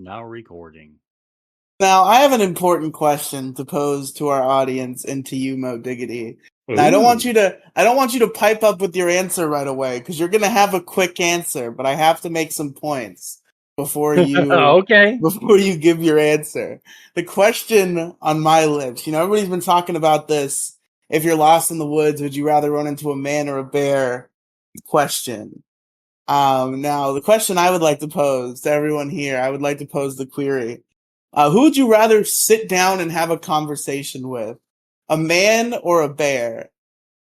Now recording. Now, I have an important question to pose to our audience and to you, Mo Diggity. Now, I don't want you to pipe up with your answer right away because you're gonna have a quick answer, but I have to make some points before you Okay. before you give your answer. The question on my lips, everybody's been talking about this. If you're lost in the woods, would you rather run into a man or a bear? Question. Now, the question I would like to pose to everyone here, I would like to pose the query. Who would you rather sit down and have a conversation with? A man or a bear?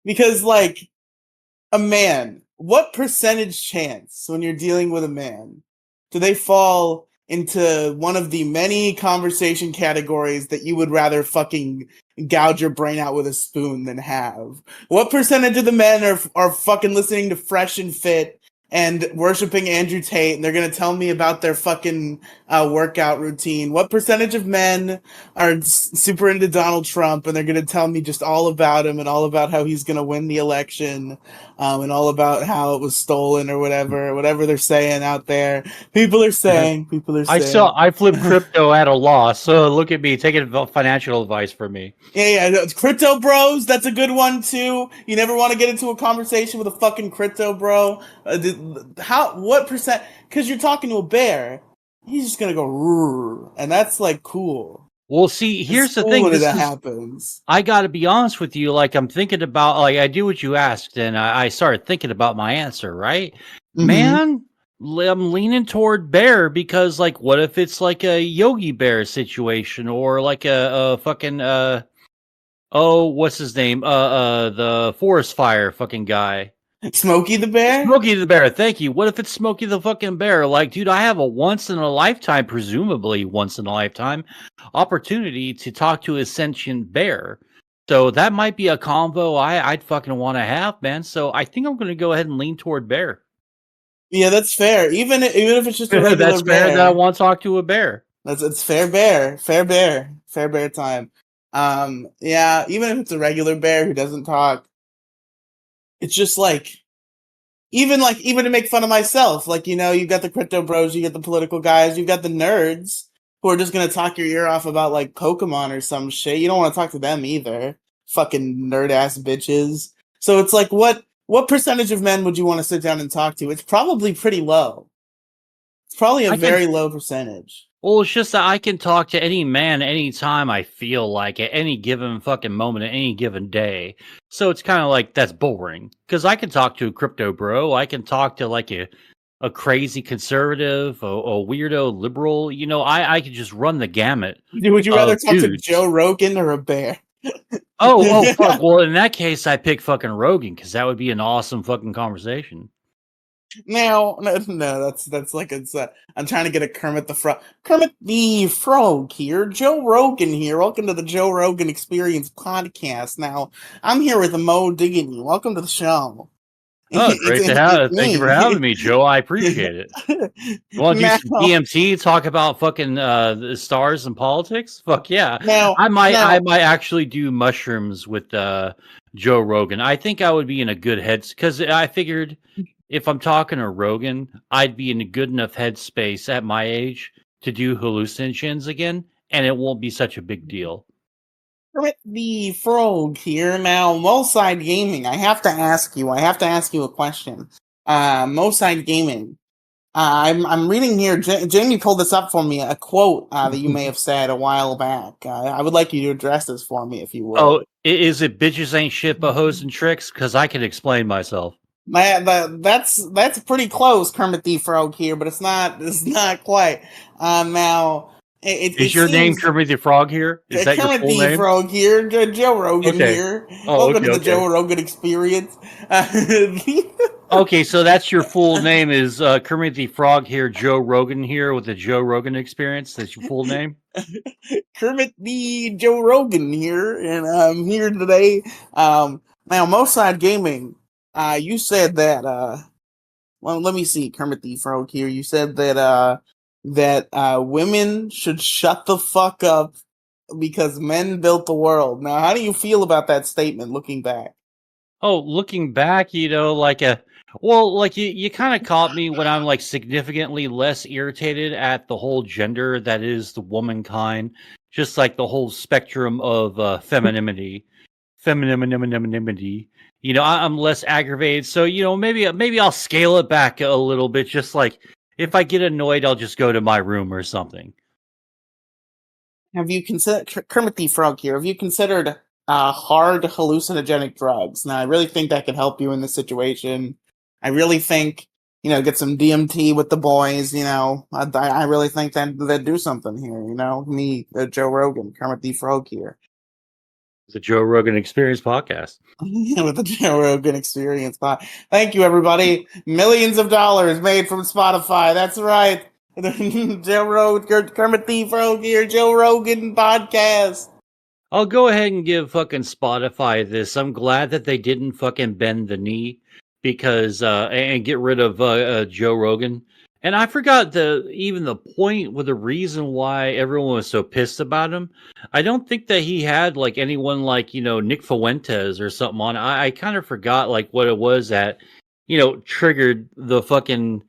Because, a man, what percentage chance when you're dealing with a man do they fall into one of the many conversation categories that you would rather fucking gouge your brain out with a spoon than have? What percentage of the men are fucking listening to Fresh and Fit and worshiping Andrew Tate, and they're gonna tell me about their fucking workout routine? What percentage of men are super into Donald Trump, and they're gonna tell me just all about him and all about how he's gonna win the election, and all about how it was stolen or whatever they're saying out there. People are saying. I flipped crypto at a loss, so look at me taking financial advice from me. Yeah, crypto bros, that's a good one too. You never want to get into a conversation with a fucking crypto bro. What percent? Because you're talking to a bear, he's just gonna go, and that's cool. Well, see, here's the thing. When that happens, I got to be honest with you. I'm thinking about, I do what you asked, and I started thinking about my answer. Right, man. I'm leaning toward bear because, what if it's a Yogi Bear situation or a fucking what's his name? The forest fire fucking guy. Smokey the Bear? Smokey the Bear, thank you. What if it's Smokey the fucking Bear? Dude, I have a presumably once in a lifetime, opportunity to talk to a sentient bear. So that might be a convo I'd fucking want to have, man. So I think I'm going to go ahead and lean toward bear. Yeah, that's fair. Even if it's just a regular that's bear. Fair that I want to talk to a bear. It's fair bear time. Yeah, even if it's a regular bear who doesn't talk, it's just even to make fun of myself. You've got the crypto bros, you got the political guys, you've got the nerds who are just gonna talk your ear off about Pokemon or some shit. You don't want to talk to them either. Fucking nerd ass bitches. So it's what percentage of men would you want to sit down and talk to? It's probably pretty low. It's probably a very low percentage. Well, it's just that I can talk to any man anytime I feel like, at any given fucking moment, at any given day. So it's kind of that's boring. Because I can talk to a crypto bro. I can talk to a crazy conservative, a weirdo liberal. I could just run the gamut. Would you rather talk to Joe Rogan or a bear? oh, fuck. Well, in that case, I pick fucking Rogan because that would be an awesome fucking conversation. No, that's I'm trying to get a Kermit the Frog here, Joe Rogan here. Welcome to the Joe Rogan Experience podcast. Now, I'm here with Mo Diggity. Welcome to the show. Oh, great to have it. Thank you for having me, Joe. I appreciate it. You want to do some DMT, talk about fucking the stars and politics? Fuck yeah. I might actually do mushrooms with Joe Rogan. I think I would be in a good because I figured if I'm talking to Rogan, I'd be in a good enough headspace at my age to do hallucinogens again, and it won't be such a big deal. Kermit the Frog here. Now, Moeside Gaming, I have to ask you a question. Moeside Gaming, I'm reading here, Jamie pulled this up for me, a quote that you may have said a while back. I would like you to address this for me, if you would. Oh, is it bitches ain't shit but hoes and tricks? Because I can explain myself. That's pretty close, Kermit the Frog here, but it's not quite. Now, is your name Kermit the Frog here? Is that Kermit your full the name? Frog here, Joe Rogan here. Welcome to the Joe Rogan Experience. Okay, so that's your full name is Kermit the Frog here, Joe Rogan here with the Joe Rogan Experience. That's your full name? Kermit the Joe Rogan here, and I'm here today. Now, Moeside Gaming, you said that, well, let me see, Kermit the Frog here. You said that women should shut the fuck up because men built the world. Now, how do you feel about that statement looking back? Oh, looking back, Well, like you kind of caught me when I'm like significantly less irritated at the whole gender that is the womankind, just like the whole spectrum of femininity. I'm less aggravated, so maybe I'll scale it back a little bit. Just like if I get annoyed, I'll just go to my room or something. Have you considered Kermit the Frog here? Have you considered hard hallucinogenic drugs? Now, I really think that could help you in this situation. I really think get some DMT with the boys. I really think that they'd do something here. Me, Joe Rogan, Kermit the Frog here. The Joe Rogan Experience podcast. With the Joe Rogan Experience. Thank you, everybody. Millions of dollars made from Spotify. That's right. Joe Rogan, Kermit the Frog here, Joe Rogan podcast. I'll go ahead and give fucking Spotify this. I'm glad that they didn't fucking bend the knee because and get rid of Joe Rogan. And I forgot the point with the reason why everyone was so pissed about him. I don't think that he had like anyone like Nick Fuentes or something on. I kind of forgot like what it was that triggered the fucking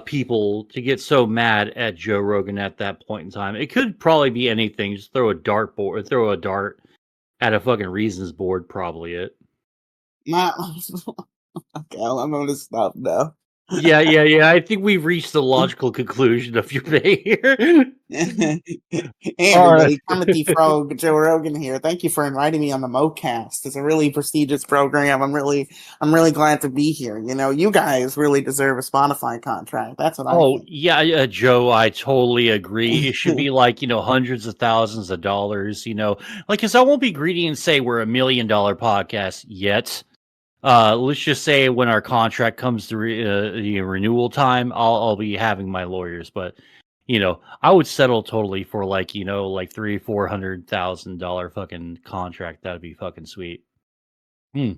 people to get so mad at Joe Rogan at that point in time. It could probably be anything. Just throw a dart at a fucking reasons board. Probably it. Okay, I'm gonna stop now. Yeah. I think we've reached the logical conclusion of your day here. Hey everybody, Kermit the Frog, Joe Rogan here. Thank you for inviting me on the Moecast. It's a really prestigious program. I'm really glad to be here. You guys really deserve a Spotify contract. That's what I think. Oh yeah, Joe, I totally agree. It should be like hundreds of thousands of dollars. Because I won't be greedy and say we're $1 million podcast yet. Let's just say when our contract comes to the renewal time, I'll be having my lawyers, but I would settle totally for like $300,000-$400,000 fucking contract. That'd be fucking sweet. Yes,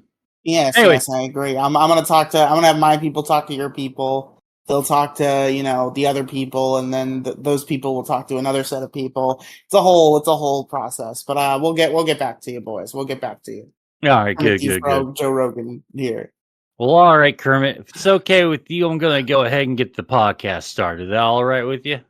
anyway. Yes, I agree. I'm gonna have my people talk to your people. They'll talk to the other people, and then those people will talk to another set of people. It's a whole process. But we'll get back to you, boys. We'll get back to you. All right, good. Joe Rogan here. Well, all right, Kermit. If it's okay with you, I'm going to go ahead and get the podcast started. Is that all right with you?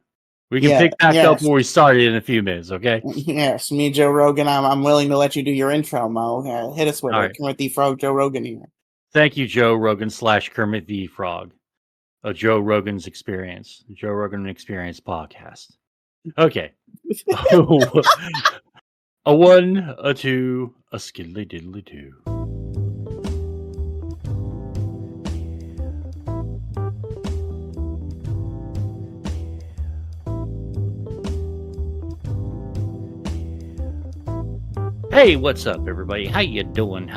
We can pick back up where we started in a few minutes, okay? Yes, me, Joe Rogan. I'm willing to let you do your intro, Mo. Hit us with it. Right. Kermit the Frog, Joe Rogan here. Thank you, Joe Rogan / Kermit the Frog. A Joe Rogan's Experience. Joe Rogan Experience podcast. Okay. A 1, a 2, a skiddly diddly 2. Hey, what's up, everybody? How you doing?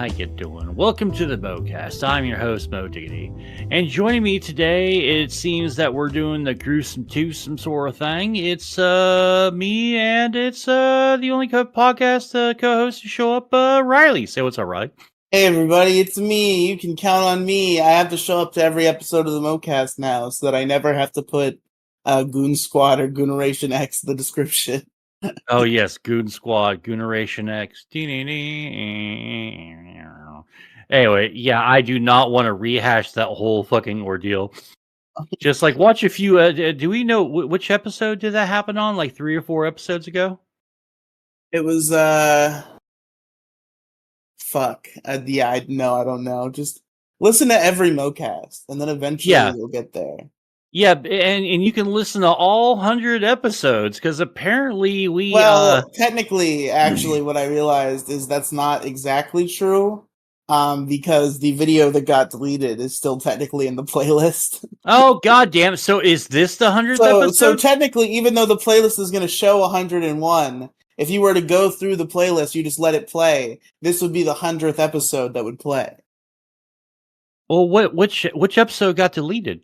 Welcome to the Moecast. I'm your host, Mo Diggity. And joining me today, it seems that we're doing the gruesome twosome sort of thing. It's me, and it's the only podcast co-host to show up, Riely. Say what's up, Riely. Hey, everybody, it's me. You can count on me. I have to show up to every episode of the Moecast now, so that I never have to put Goon Squad or Gooneration X in the description. Oh yes, Goon Squad, Gooneration X. Anyway, yeah, I do not want to rehash that whole fucking ordeal. Just like watch a few. Do we know which episode did that happen on? Like 3 or 4 episodes ago. It was fuck. I don't know. Just listen to every Moecast, and then eventually you'll get there. Yeah, and you can listen to all 100 episodes because apparently we. Well, technically, actually, what I realized is that's not exactly true. Because the video that got deleted is still technically in the playlist. Oh goddamn! So is this the 100th episode? So technically, even though the playlist is going to show 101, if you were to go through the playlist, you just let it play. This would be the 100th episode that would play. Well, which episode got deleted?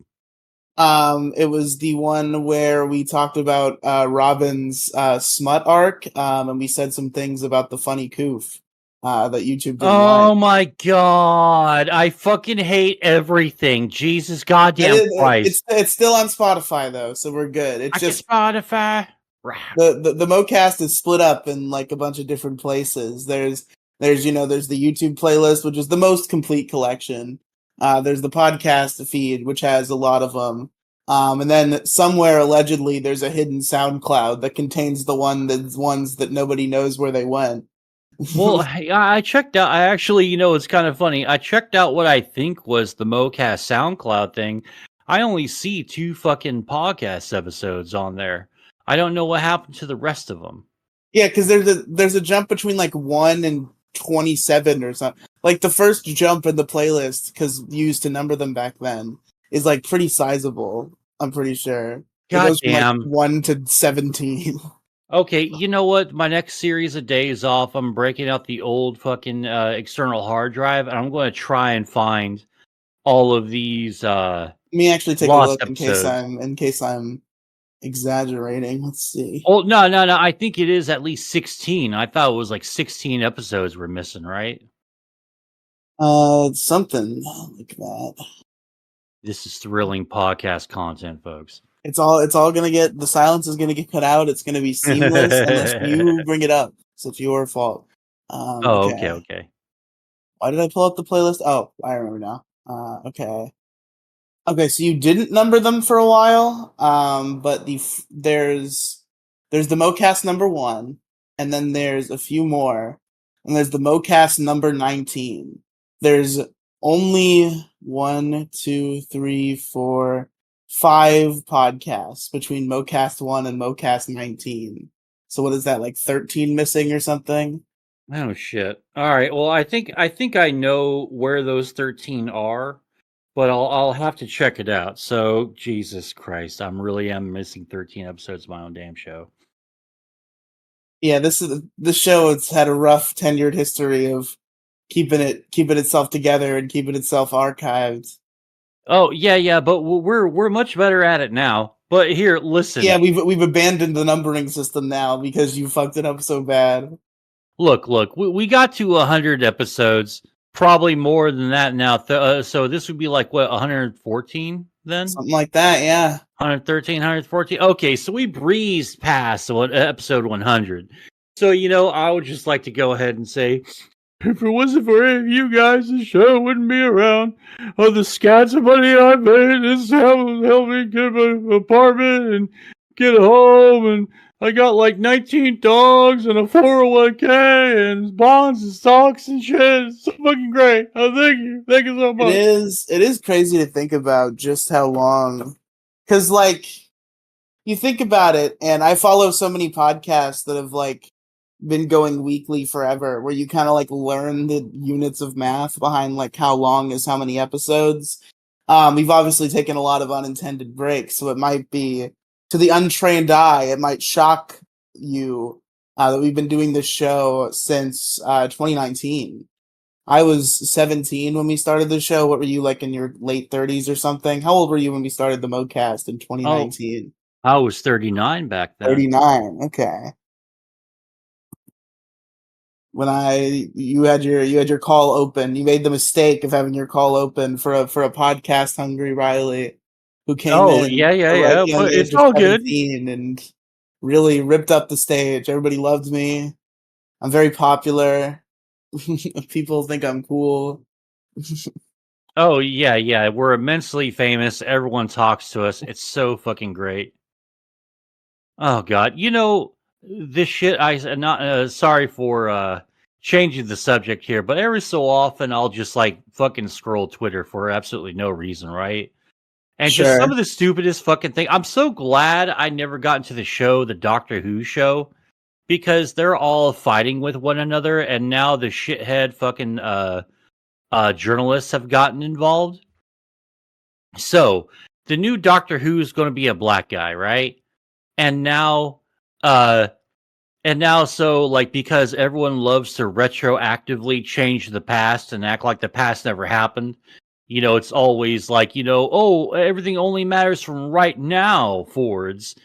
It was the one where we talked about Robin's smut arc, and we said some things about the funny coof that YouTube didn't like. My god, I fucking hate everything. Jesus goddamn Christ. It's still on Spotify though, so we're good. It's just Spotify. The Moecast is split up in like a bunch of different places. There's the YouTube playlist, which is the most complete collection. There's the podcast feed, which has a lot of them. And then somewhere allegedly there's a hidden SoundCloud that contains the ones that nobody knows where they went. Well, I checked out. I actually, it's kind of funny. I checked out what I think was the Moecast SoundCloud thing. I only see 2 fucking podcast episodes on there. I don't know what happened to the rest of them. Yeah, because there's a jump between like 1 and 27 or something. Like the first jump in the playlist, because used to number them back then, is like pretty sizable. I'm pretty sure. It goes from like 1 to 17. Okay, you know what? My next series of days off, I'm breaking out the old fucking external hard drive, and I'm going to try and find all of these. Let me actually take a look episodes. in case I'm exaggerating. Let's see. Oh no! I think it is at least 16. I thought it was like 16 episodes we're missing, right? Something like that. This is thrilling podcast content, folks. It's all gonna get, the silence is gonna get cut out. It's gonna be seamless unless you bring it up. So it's your fault. Okay. Why did I pull up the playlist? Oh, I remember now. Okay, so you didn't number them for a while, but there's the Moecast number 1, and then there's a few more, and there's the Moecast number 19. There's only 1, 2, 3, 4, 5 podcasts between Moecast 1 and Moecast 19. So what is that, like 13 missing or something? Oh shit! All right. Well, I think I know where those 13 are, but I'll have to check it out. So Jesus Christ, I'm missing 13 episodes of my own damn show. Yeah, this show. It's had a rough tenured history of keeping itself together and keeping itself archived. Oh yeah, but we're much better at it now. But here, listen. Yeah, we've abandoned the numbering system now because you fucked it up so bad. Look, we got to 100 episodes, probably more than that now. So this would be like, what, 114 then? Something like that, yeah. 113, 114. Okay, so we breezed past episode 100. So, I would just like to go ahead and say, if it wasn't for any of you guys, the show wouldn't be around. Oh, the scats of money I made, this helped me get an apartment and get a home, and I got like 19 dogs and a 401k and bonds and stocks and shit. It's so fucking great. Oh, thank you so much. It is crazy to think about just how long, because like you think about it, and I follow so many podcasts that have like been going weekly forever, where you kind of like learn the units of math behind like how long is how many episodes. We've obviously taken a lot of unintended breaks, so it might be, to the untrained eye, it might shock you that we've been doing this show since 2019. I was 17 when we started the show. What were you, like in your late 30s or something? How old were you when we started the Moecast in 2019? Oh, I was 39 back then. 39, okay. When you had your call open, you made the mistake of having your call open for a podcast hungry Riely, who came in. Yeah. But it's all good. And really ripped up the stage. Everybody loved me. I'm very popular. People think I'm cool. Oh yeah. We're immensely famous. Everyone talks to us. It's so fucking great. Oh god, this shit. I not sorry for changing the subject here, but every so often I'll just like fucking scroll Twitter for absolutely no reason, right? And just some of the stupidest fucking thing. I'm so glad I never got into the show, the Doctor Who show, because they're all fighting with one another, and now the shithead fucking journalists have gotten involved. So the new Doctor Who is going to be a black guy, right? And now so like, because everyone loves to retroactively change the past and act like the past never happened, it's always like, oh, everything only matters from right now forwards.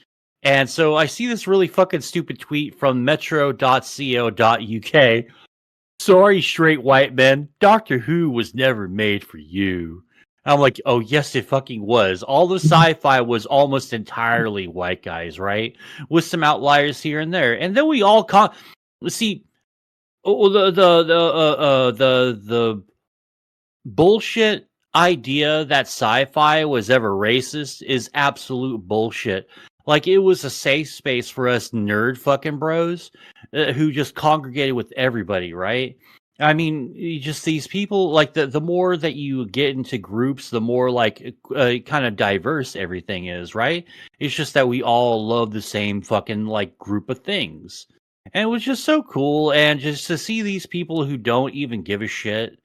And so I see this really fucking stupid tweet from metro.co.uk. Sorry, straight white men, Doctor Who was never made for you. I'm like, oh, yes, it fucking was. All the sci-fi was almost entirely white guys, right? With some outliers here and there. And then we all see the bullshit idea that sci-fi was ever racist is absolute bullshit. Like, it was a safe space for us nerd fucking bros who just congregated with everybody, right? I mean, just these people, like, the more that you get into groups, the more like kind of diverse everything is, right? It's just that we all love the same fucking like group of things. And it was just so cool. And just to see these people who don't even give a shit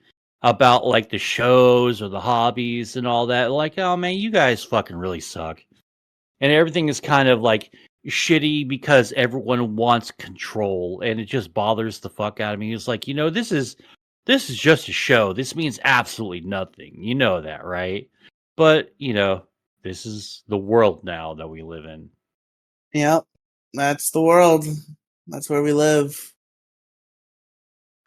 about like the shows or the hobbies and all that, like, oh man, you guys fucking really suck. And everything is kind of like shitty because everyone wants control, and it just bothers the fuck out of me. It's like, this is just a show. This means absolutely nothing. You know that, right? But this is the world now that we live in. Yep, that's the world. That's where we live.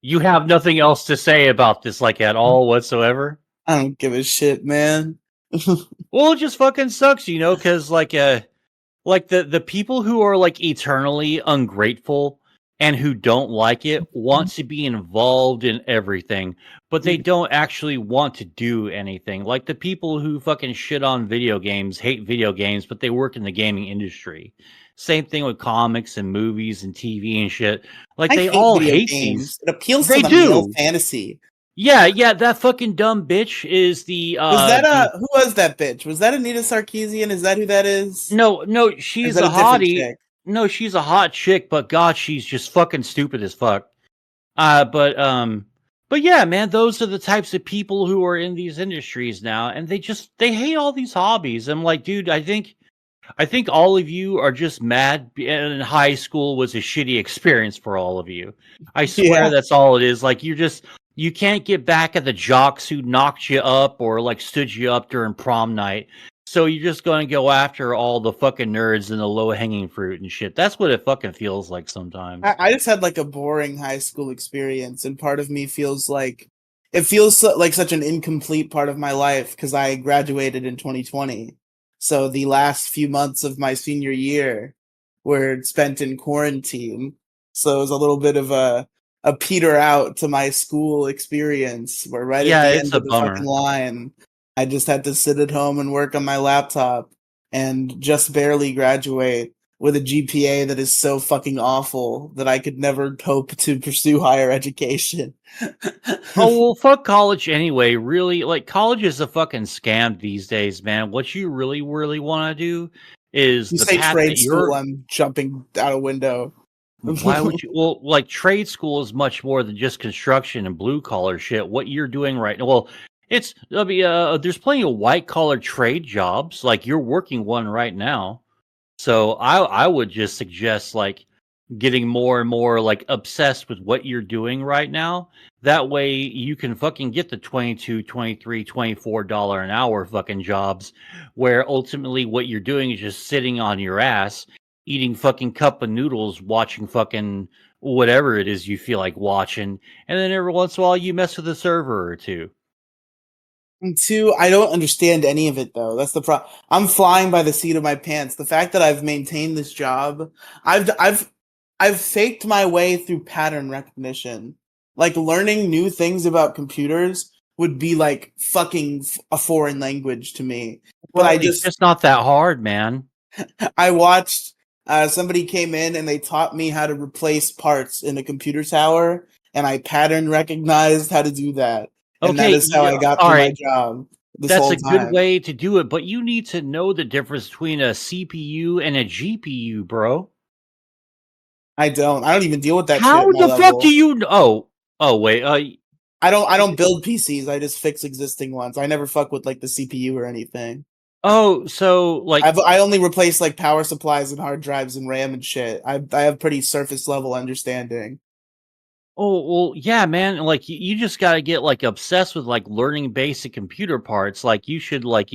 You have nothing else to say about this, like, at all whatsoever? I don't give a shit, man. Well, it just fucking sucks, because like the people who are like eternally ungrateful and who don't like it want to be involved in everything, but they don't actually want to do anything. Like the people who fucking shit on video games, hate video games, but they work in the gaming industry. Same thing with comics and movies and TV and shit. Like, they all hate games. these. It appeals They to the do. male fantasy. Yeah, that fucking dumb bitch is the Was that who was that bitch? Was that Anita Sarkeesian? Is that who that is? No, she's a hottie. No, she's a hot chick, but God, she's just fucking stupid as fuck. But yeah, man, those are the types of people who are in these industries now, and they hate all these hobbies. I'm like, dude, I think all of you are just mad, and high school was a shitty experience for all of you. I swear that's all it is. Like, you can't get back at the jocks who knocked you up or like stood you up during prom night. So you're just going to go after all the fucking nerds and the low hanging fruit and shit. That's what it fucking feels like sometimes. I just had like a boring high school experience, and part of me feels like it feels like such an incomplete part of my life because I graduated in 2020. So the last few months of my senior year were spent in quarantine. So it was a little bit of a peter out to my school experience where at the end of the fucking line, I just had to sit at home and work on my laptop and just barely graduate with a GPA that is so fucking awful that I could never hope to pursue higher education. Oh, well, fuck college anyway. Really, like, college is a fucking scam these days, man. What you really, really want to do is you the say path trade that school, I'm jumping out a window. Why would you? Well, like, trade school is much more than just construction and blue collar shit. What you're doing right now, well, there's plenty of white collar trade jobs. Like, you're working one right now. So I would just suggest like getting more and more like obsessed with what you're doing right now. That way you can fucking get the 22, 23, $24 an hour fucking jobs where ultimately what you're doing is just sitting on your ass, eating fucking cup of noodles, watching fucking whatever it is you feel like watching, and then every once in a while you mess with a server or two. And two, I don't understand any of it though. That's the problem. I'm flying by the seat of my pants. The fact that I've maintained this job, I've faked my way through pattern recognition. Like, learning new things about computers would be like fucking a foreign language to me. But it's just not that hard, man. I watched somebody came in and they taught me how to replace parts in a computer tower, and I pattern recognized how to do that. And that is how I got to my job. That's a good way to do it, but you need to know the difference between a CPU and a GPU, bro. I don't even deal with that How shit. How the fuck do you know? Oh wait, I don't build PCs. I just fix existing ones. I never fuck with like the CPU or anything. Oh, so like I only replace like power supplies and hard drives and RAM and shit. I have pretty surface level understanding. Oh, well, yeah, man. Like, you just got to get like obsessed with like learning basic computer parts. Like, you should like,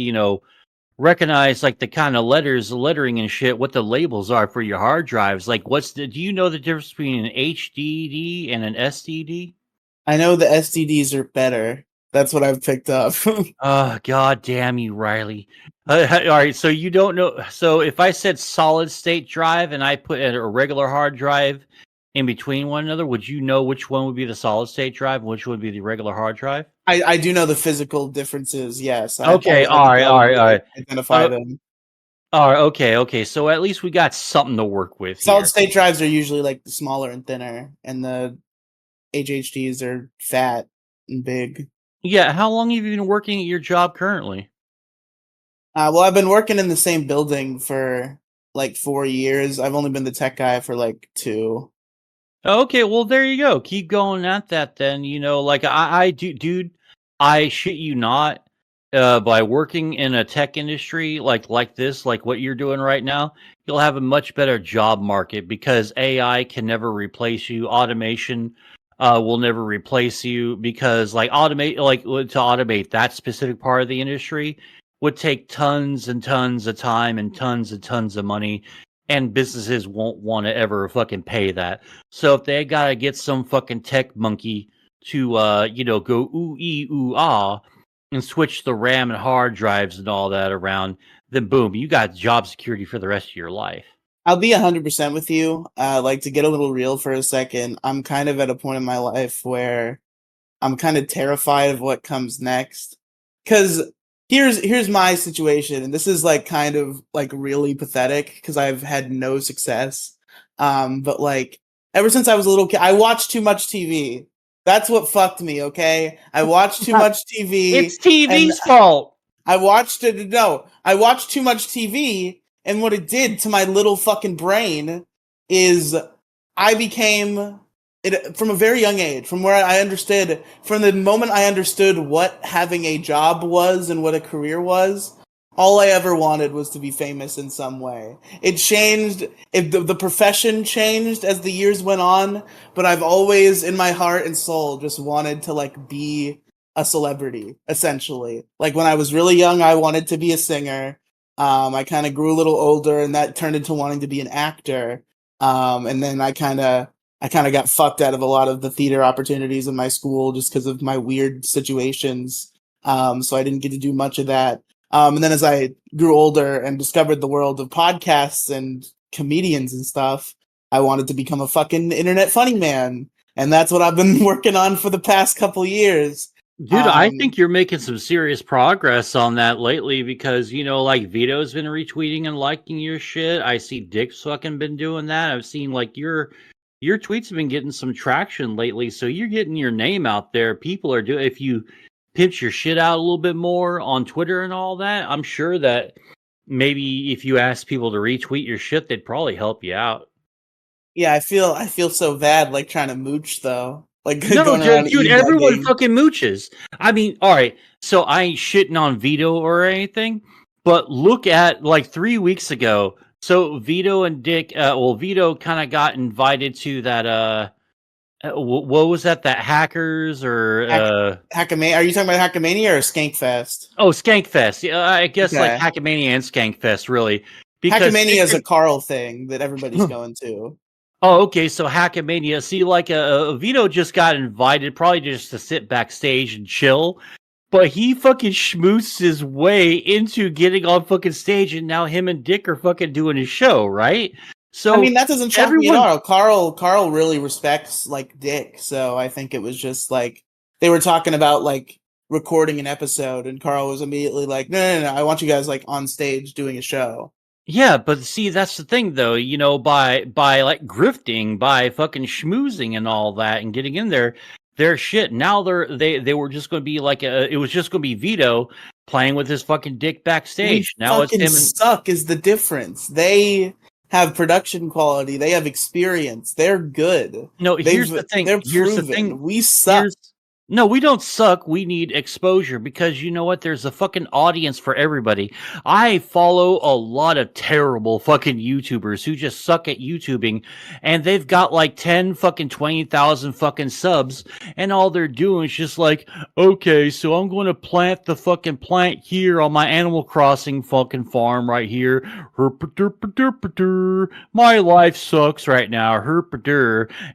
recognize like the kind of lettering and shit, what the labels are for your hard drives. Like, do you know the difference between an HDD and an SDD? I know the SDDs are better. That's what I've picked up. Oh, god damn you, Riely. All right, so you don't know. So if I said solid state drive and I put in a regular hard drive, in between one another, would you know which one would be the solid state drive and which would be the regular hard drive? I do know the physical differences. Yes. Okay, I think I would be all able right. to identify them. All right, okay. So at least we got something to work with Solid here. state drives are usually like smaller and thinner, and the HHDs are fat and big. Yeah, how long have you been working at your job currently? Well, I've been working in the same building for like 4 years. I've only been the tech guy for like 2. Okay, well there you go. Keep going at that then. Like I do, dude. I shit you not. By working in a tech industry like this, like what you're doing right now, you'll have a much better job market because AI can never replace you. Automation will never replace you because to automate that specific part of the industry would take tons and tons of time and tons of money, and businesses won't want to ever fucking pay that. So if they gotta get some fucking tech monkey to go ooh ee ooh ah and switch the RAM and hard drives and all that around, then boom, you got job security for the rest of your life. I'll be 100% with you. Like, to get a little real for a second, I'm kind of at a point in my life where I'm kind of terrified of what comes next. Because here's my situation, and this is like kind of like really pathetic because I've had no success. But like ever since I was a little kid, I watched too much TV. That's what fucked me. Okay, I watched too much TV. It's TV's fault. I watched it. No, I watched too much TV, and what it did to my little fucking brain is I became it from a very young age. From the moment I understood what having a job was and what a career was. All I ever wanted was to be famous in some way. It changed. The profession changed as the years went on, but I've always, in my heart and soul, just wanted to like be a celebrity, essentially. Like when I was really young, I wanted to be a singer. I kind of grew a little older, and that turned into wanting to be an actor. And then I kind of got fucked out of a lot of the theater opportunities in my school just because of my weird situations. So I didn't get to do much of that. And then as I grew older and discovered the world of podcasts and comedians and stuff, I wanted to become a fucking internet funny man. And that's what I've been working on for the past couple years. Dude, I think you're making some serious progress on that lately because, like Vito's been retweeting and liking your shit. I see Dick's fucking been doing that. I've seen like your tweets have been getting some traction lately. So you're getting your name out there. People are doing, if you pitch your shit out a little bit more on Twitter and all that, I'm sure that maybe if you ask people to retweet your shit, they'd probably help you out. Yeah, I feel so bad like trying to mooch though. Like No, going around dude, everyone e-bugging. fucking mooches. I mean, all right, so I ain't shitting on Vito or anything, but look at like 3 weeks ago. So Vito and Dick, Vito kind of got invited to that. What was that? That hackers or Hackamania? Are you talking about Hackamania or Skankfest? Skankfest? Yeah, I guess like Okay. Hackamania and Skankfest, really, because Hackamania is a Carl thing that everybody's going to. Oh, okay. So Hackamania. See, like Vito just got invited, probably just to sit backstage and chill. But he fucking schmoosed his way into getting on fucking stage, and now him and Dick are fucking doing his show, right? So I mean, that doesn't shock me at all. Carl really respects like Dick, so I think it was just like they were talking about like recording an episode, and Carl was immediately like, "No, I want you guys like on stage doing a show." Yeah, but see, that's the thing, though. By like grifting, by fucking schmoozing and all that, and getting in there, their shit. Now they were just going to be like it was just going to be Vito playing with his fucking dick We backstage. Now it's fucking him and suck is the difference. They have production quality. They have experience. They're good. no. Here's the thing. They're Here's the proven. thing. We suck. No, we don't suck. We need exposure because you know what? There's a fucking audience for everybody. I follow a lot of terrible fucking YouTubers who just suck at YouTubing, and they've got like 10 fucking 20,000 fucking subs, and all they're doing is just like, okay, so I'm going to plant the fucking plant here on my Animal Crossing fucking farm right here. My life sucks right now.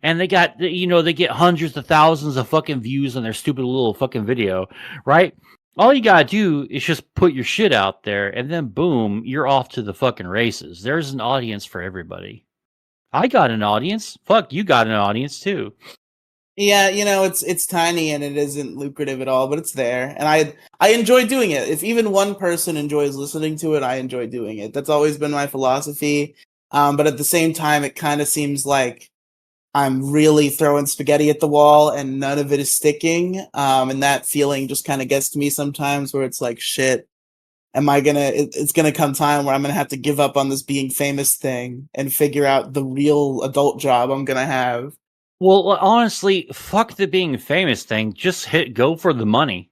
And they got, they get hundreds of thousands of fucking views on their stupid little fucking video, right? All you gotta do is just put your shit out there, and then boom, you're off to the fucking races. There's an audience for everybody. I got an audience. Fuck, you got an audience too. Yeah, it's tiny and it isn't lucrative at all, but it's there, and I enjoy doing it. If even one person enjoys listening to it, I enjoy doing it. That's always been my philosophy. But at the same time, it kind of seems like I'm really throwing spaghetti at the wall and none of it is sticking. And that feeling just kind of gets to me sometimes, where it's like, shit, it's gonna come time where I'm gonna have to give up on this being famous thing and figure out the real adult job I'm gonna have. Well, honestly, fuck the being famous thing. Just go for the money.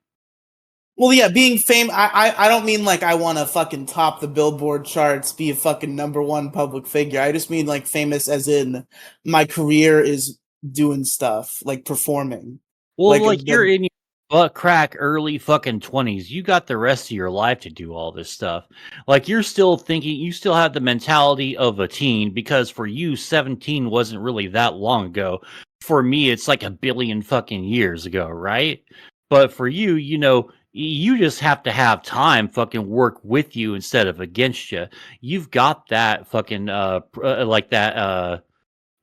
Well, yeah, being famous. I don't mean like I want to fucking top the Billboard charts, be a fucking #1 public figure. I just mean like famous as in my career is doing stuff like performing. Well, Like like you're the in your butt crack early fucking 20s. You got the rest of your life to do all this stuff. Like you're still thinking, you still have the mentality of a teen because for you, 17 wasn't really that long ago. For me, it's like a billion fucking years ago, right? But for you, you just have to have time fucking work with you instead of against you. You've got that fucking, like that,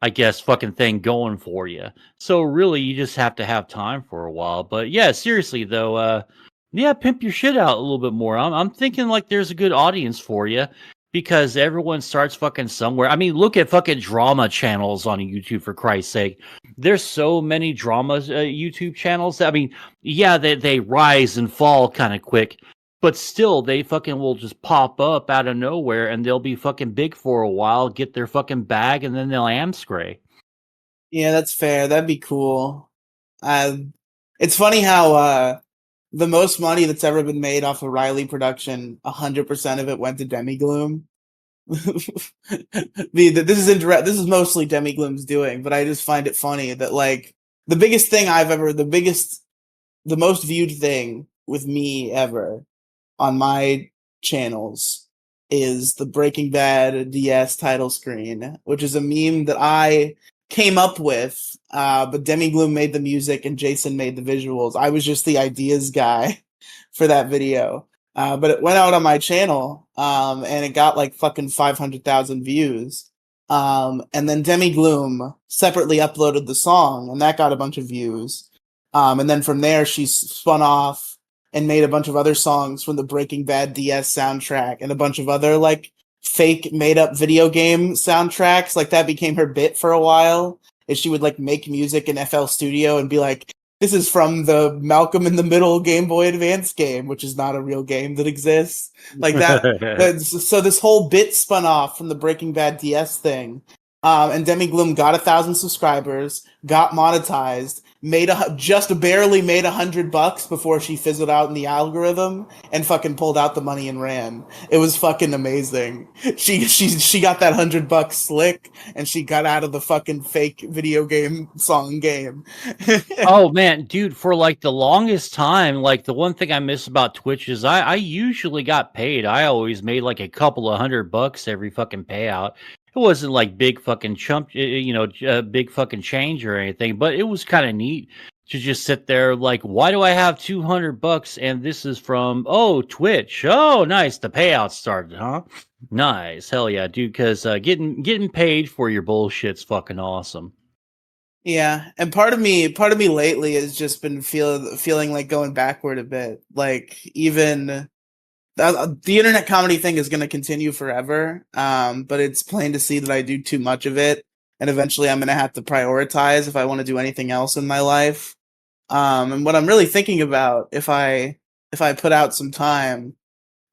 I guess, fucking thing going for you. So really, you just have to have time for a while. But yeah, seriously though, yeah, pimp your shit out a little bit more. I'm thinking like there's a good audience for you because everyone starts fucking somewhere. I mean, look at fucking drama channels on YouTube for Christ's sake. There's so many drama YouTube channels. I mean, yeah, they rise and fall kind of quick. But still, they fucking will just pop up out of nowhere and they'll be fucking big for a while, get their fucking bag, and then they'll amscray. Yeah, that's fair. That'd be cool. Uh, it's funny how the most money that's ever been made off of Riely production, 100% of it went to Demigloom. This is indirect. This is mostly Demigloom's doing, but I just find it funny that like the biggest thing the most viewed thing with me ever on my channels is the Breaking Bad DS title screen, which is a meme that I came up with, but Demigloom made the music and Jason made the visuals. I was just the ideas guy for that video. But it went out on my channel, and it got like fucking 500,000 views. And then Demigloom separately uploaded the song, and that got a bunch of views. And then from there, she spun off and made a bunch of other songs from the Breaking Bad DS soundtrack and a bunch of other like fake made up video game soundtracks. Like that became her bit for a while. Is she would like make music in FL Studio and be like, this is from the Malcolm in the Middle Game Boy Advance game, which is not a real game that exists. Like so this whole bit spun off from the Breaking Bad DS thing. And Demigloom got 1,000 subscribers, got monetized, just barely made $100 before she fizzled out in the algorithm and fucking pulled out the money and ran. It was fucking amazing. She got that $100 slick and she got out of the fucking fake video game song game. Oh man, dude, for like the longest time, like the one thing I miss about Twitch is I usually got paid. I always made like a couple of $100 every fucking payout. It wasn't like big fucking big fucking change or anything, but it was kind of neat to just sit there like, why do I have $200 and this is from Twitch? Oh, nice, the payout started, huh? Nice, hell yeah, dude. Because getting paid for your bullshit's fucking awesome. Yeah, and part of me lately has just been feeling like going backward a bit. Like even the internet comedy thing is going to continue forever, but it's plain to see that I do too much of it, and eventually I'm going to have to prioritize if I want to do anything else in my life. And what I'm really thinking about, if I put out some time,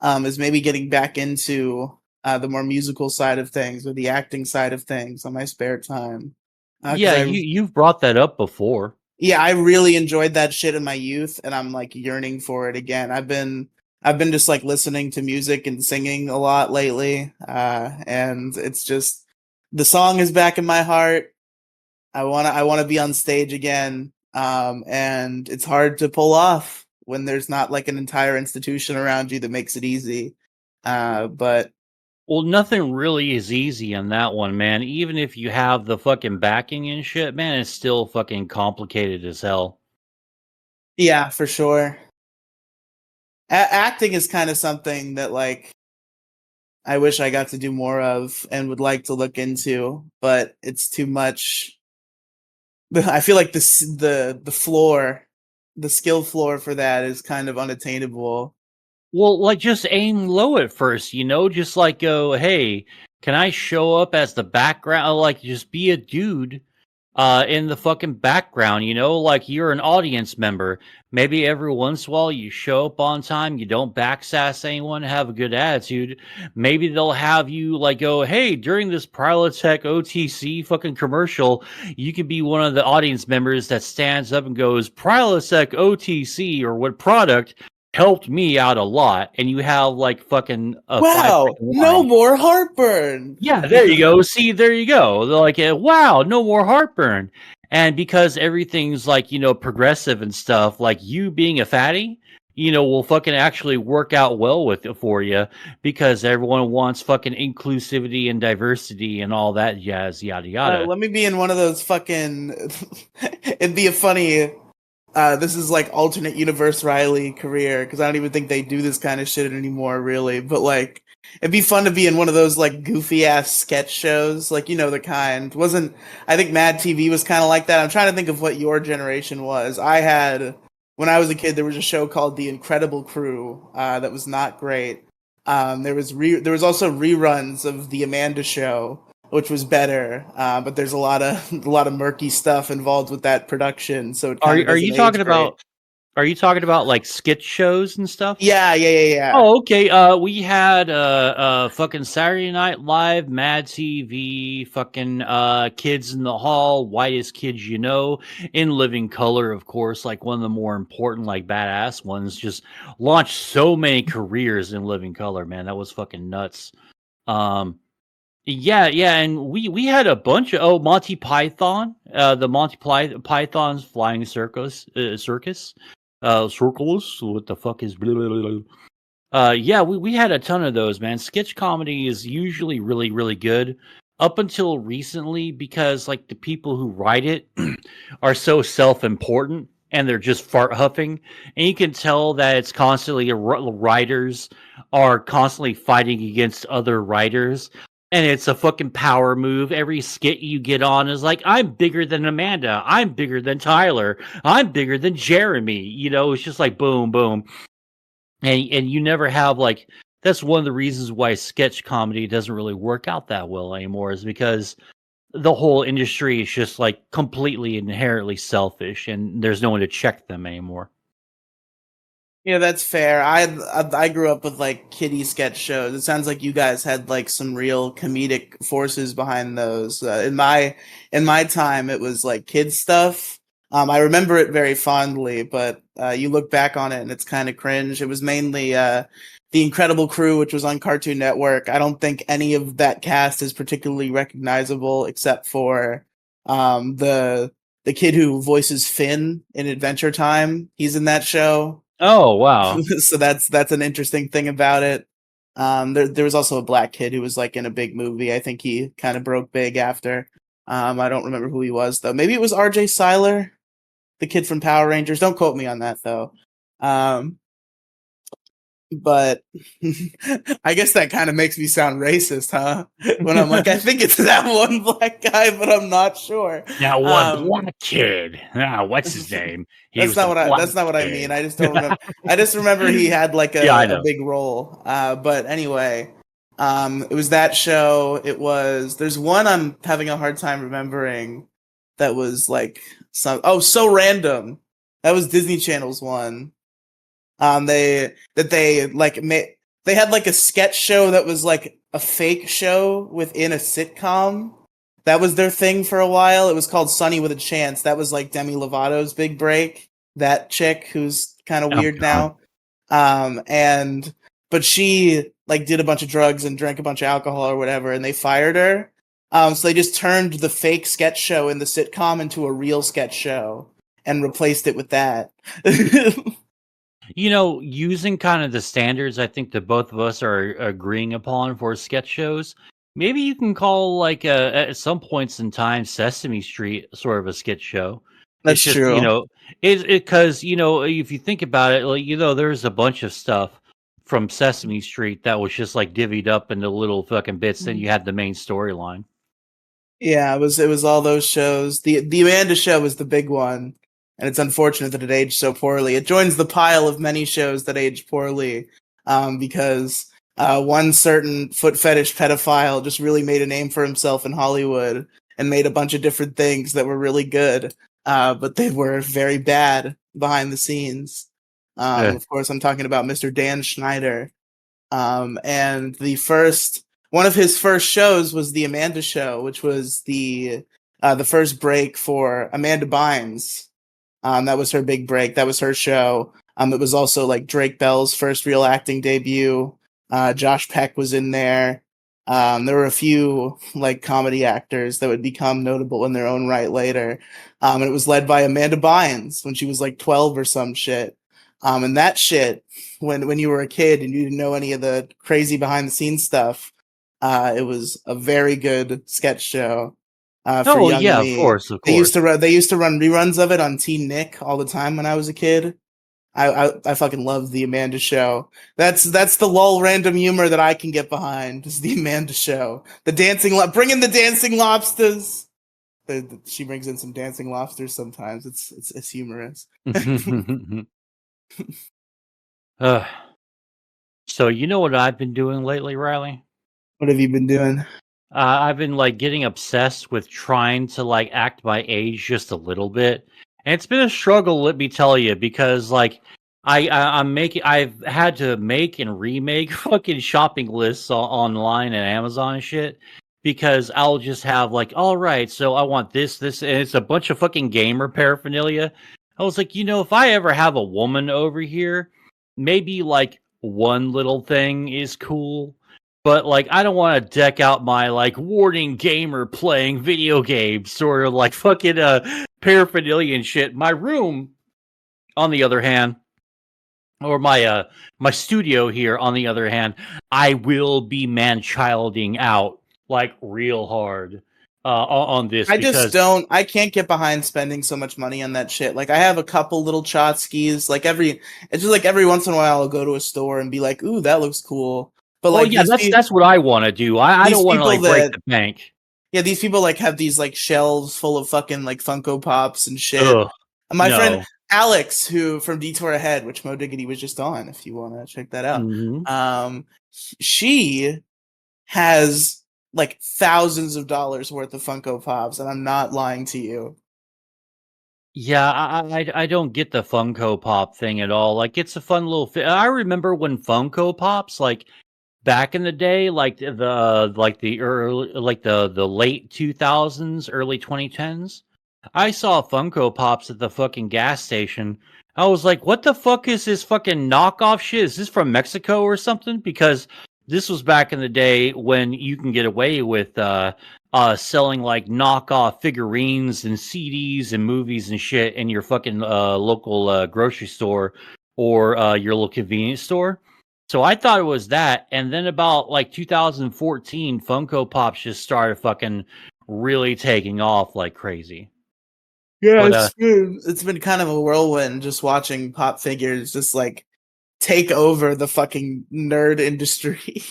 is maybe getting back into the more musical side of things or the acting side of things on my spare time. Because Yeah, you've brought that up before. yeah, I really enjoyed that shit in my youth, and I'm like yearning for it again. I've been just like listening to music and singing a lot lately, and it's just the song is back in my heart. I wanna be on stage again, and it's hard to pull off when there's not like an entire institution around you that makes it easy. But Well, nothing really is easy on that one, man. Even if you have the fucking backing and shit, man, it's still fucking complicated as hell. yeah, for sure. Acting is kind of something that like I wish I got to do more of and would like to look into, but it's too much. I feel like the floor, the skill floor for that is kind of unattainable. Well, like, just aim low at first, just like go, hey, can I show up as the background? Like, just be a dude in the fucking background, like you're an audience member. Maybe every once in a while you show up on time, you don't backsass anyone, have a good attitude. Maybe they'll have you like go, hey, during this Prilotech OTC fucking commercial, you could be one of the audience members that stands up and goes, Prilotech OTC or what product helped me out a lot, and you have like fucking a Wow, 5 second no line. more heartburn. Yeah, there you go. See, there you go. They're like, wow, no more heartburn. And because everything's like, progressive and stuff, like you being a fatty, will fucking actually work out well with it for you because everyone wants fucking inclusivity and diversity and all that jazz, yada yada. Let me be in one of those fucking. It'd be a funny. This is like alternate universe Riely career because I don't even think they do this kind of shit anymore, really. But like, it'd be fun to be in one of those like goofy ass sketch shows, like the kind. Wasn't I think Mad TV was kind of like that. I'm trying to think of what your generation was. I had when I was a kid, there was a show called The Incredible Crew that was not great. There was also reruns of The Amanda Show, which was better, but there's a lot of murky stuff involved with that production. So it Are you talking about? Are you talking about like skit shows and stuff? Yeah. Oh, okay. We had fucking Saturday Night Live, Mad TV, fucking Kids in the Hall, Whitest Kids You Know, In Living Color, of course, like one of the more important, like badass ones. Just launched so many careers in Living Color, man. That was fucking nuts. Yeah, and we had a bunch of Monty Python, the Python's Flying Circus. Circles. What the fuck is? Blah, blah, blah, blah. Yeah, we had a ton of those, man. Sketch comedy is usually really, really good up until recently because like the people who write it are so self-important and they're just fart huffing, and you can tell that it's constantly writers are constantly fighting against other writers. And it's a fucking power move. Every skit you get on is like, I'm bigger than Amanda. I'm bigger than Tyler. I'm bigger than Jeremy. It's just like boom, boom. And you never have like, that's one of the reasons why sketch comedy doesn't really work out that well anymore, is because the whole industry is just like completely inherently selfish and there's no one to check them anymore. Yeah, that's fair. I grew up with like kiddie sketch shows. It sounds like you guys had like some real comedic forces behind those. In my time, it was like kids stuff. I remember it very fondly, but you look back on it and it's kind of cringe. It was mainly The Incredible Crew, which was on Cartoon Network. I don't think any of that cast is particularly recognizable except for the kid who voices Finn in Adventure Time. He's in that show. Oh, wow. So that's an interesting thing about it. There was also a black kid who was like in a big movie. I think he kind of broke big after. I don't remember who he was though. Maybe it was R.J. Seiler, the kid from Power Rangers. Don't quote me on that though. But I guess that kind of makes me sound racist, huh? When I'm like, I think it's that one black guy, but I'm not sure. That one black kid. What's his name? That's not what I mean. I just don't remember. I just remember he had like a big role. But anyway, it was that show. There's one I'm having a hard time remembering that was like So Random. That was Disney Channel's one. They had like a sketch show that was like a fake show within a sitcom. That was their thing for a while. It was called Sunny with a Chance. That was like Demi Lovato's big break. That chick who's kind of weird now. But she like did a bunch of drugs and drank a bunch of alcohol or whatever, and they fired her. So they just turned the fake sketch show in the sitcom into a real sketch show and replaced it with that. Using kind of the standards I think that both of us are agreeing upon for sketch shows, maybe you can call like at some points in time Sesame Street sort of a sketch show. That's just, true. Because if you think about it, like there's a bunch of stuff from Sesame Street that was just like divvied up into little fucking bits. Then you had the main storyline. Yeah, it was all those shows. The Amanda Show was the big one, and it's unfortunate that it aged so poorly. It joins the pile of many shows that aged poorly, because one certain foot fetish pedophile just really made a name for himself in Hollywood and made a bunch of different things that were really good, but they were very bad behind the scenes. Of course, I'm talking about Mr. Dan Schneider. And one of his first shows was the Amanda Show, which was the first break for Amanda Bynes. That was her big break. That was her show. It was also like Drake Bell's first real acting debut. Josh Peck was in there. There were a few like comedy actors that would become notable in their own right later. And it was led by Amanda Bynes when she was like 12 or some shit. And that shit, when you were a kid and you didn't know any of the crazy behind the scenes stuff, it was a very good sketch show for young yeah, me. of course. They used to run reruns of it on Teen Nick all the time when I was a kid. I fucking love the Amanda Show. That's the lull random humor that I can get behind. Is the Amanda Show. The bring in the dancing lobsters. She brings in some dancing lobsters sometimes. It's humorous. So you know what I've been doing lately, Riley? What have you been doing? I've been like getting obsessed with trying to like act my age just a little bit, and it's been a struggle. Let me tell you, because like I've had to make and remake fucking shopping lists online and Amazon and shit, because I'll just have like, all right, so I want this, and it's a bunch of fucking gamer paraphernalia. I was like, if I ever have a woman over here, maybe like one little thing is cool. But like, I don't want to deck out my like warning gamer playing video games sort of like fucking paraphernalia and shit. My room, on the other hand, or my studio here, on the other hand, I will be man-childing out like real hard on this. I can't get behind spending so much money on that shit. Like I have a couple little Chotskis. It's just like every once in a while I'll go to a store and be like, ooh, that looks cool. But like, that's what I want to do. I don't want to like break the bank. Yeah, these people like have these like shelves full of fucking like Funko Pops and shit. Ugh, and my friend Alex, who from Detour Ahead, which Mo Diggity was just on, if you want to check that out, she has like thousands of dollars worth of Funko Pops, and I'm not lying to you. Yeah, I don't get the Funko Pop thing at all. Like, it's a fun little I remember when Funko Pops, like, back in the day, like the late 2000s, early 2010s, I saw Funko Pops at the fucking gas station. I was like, what the fuck is this fucking knockoff shit? Is this from Mexico or something? Because this was back in the day when you can get away with selling like knockoff figurines and CDs and movies and shit in your fucking local grocery store or your little convenience store. So I thought it was that, and then about like 2014, Funko Pops just started fucking really taking off like crazy. Yeah, it's been kind of a whirlwind just watching pop figures just like take over the fucking nerd industry.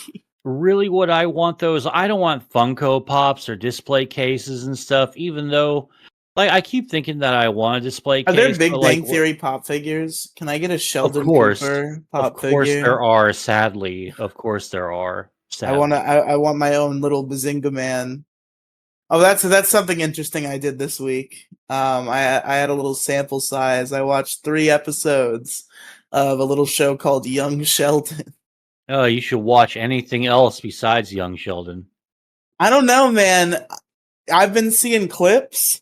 Really, what I want those, I don't want Funko Pops or display cases and stuff, even though like I keep thinking that I want a display case. Are there Big Bang Theory pop figures? Can I get a Sheldon Cooper pop figure? Of course there are, sadly. Of course there are. Sadly. I want my own little Bazinga Man. Oh, that's something interesting I did this week. I had a little sample size. I watched 3 episodes of a little show called Young Sheldon. Oh, you should watch anything else besides Young Sheldon. I don't know, man. I've been seeing clips.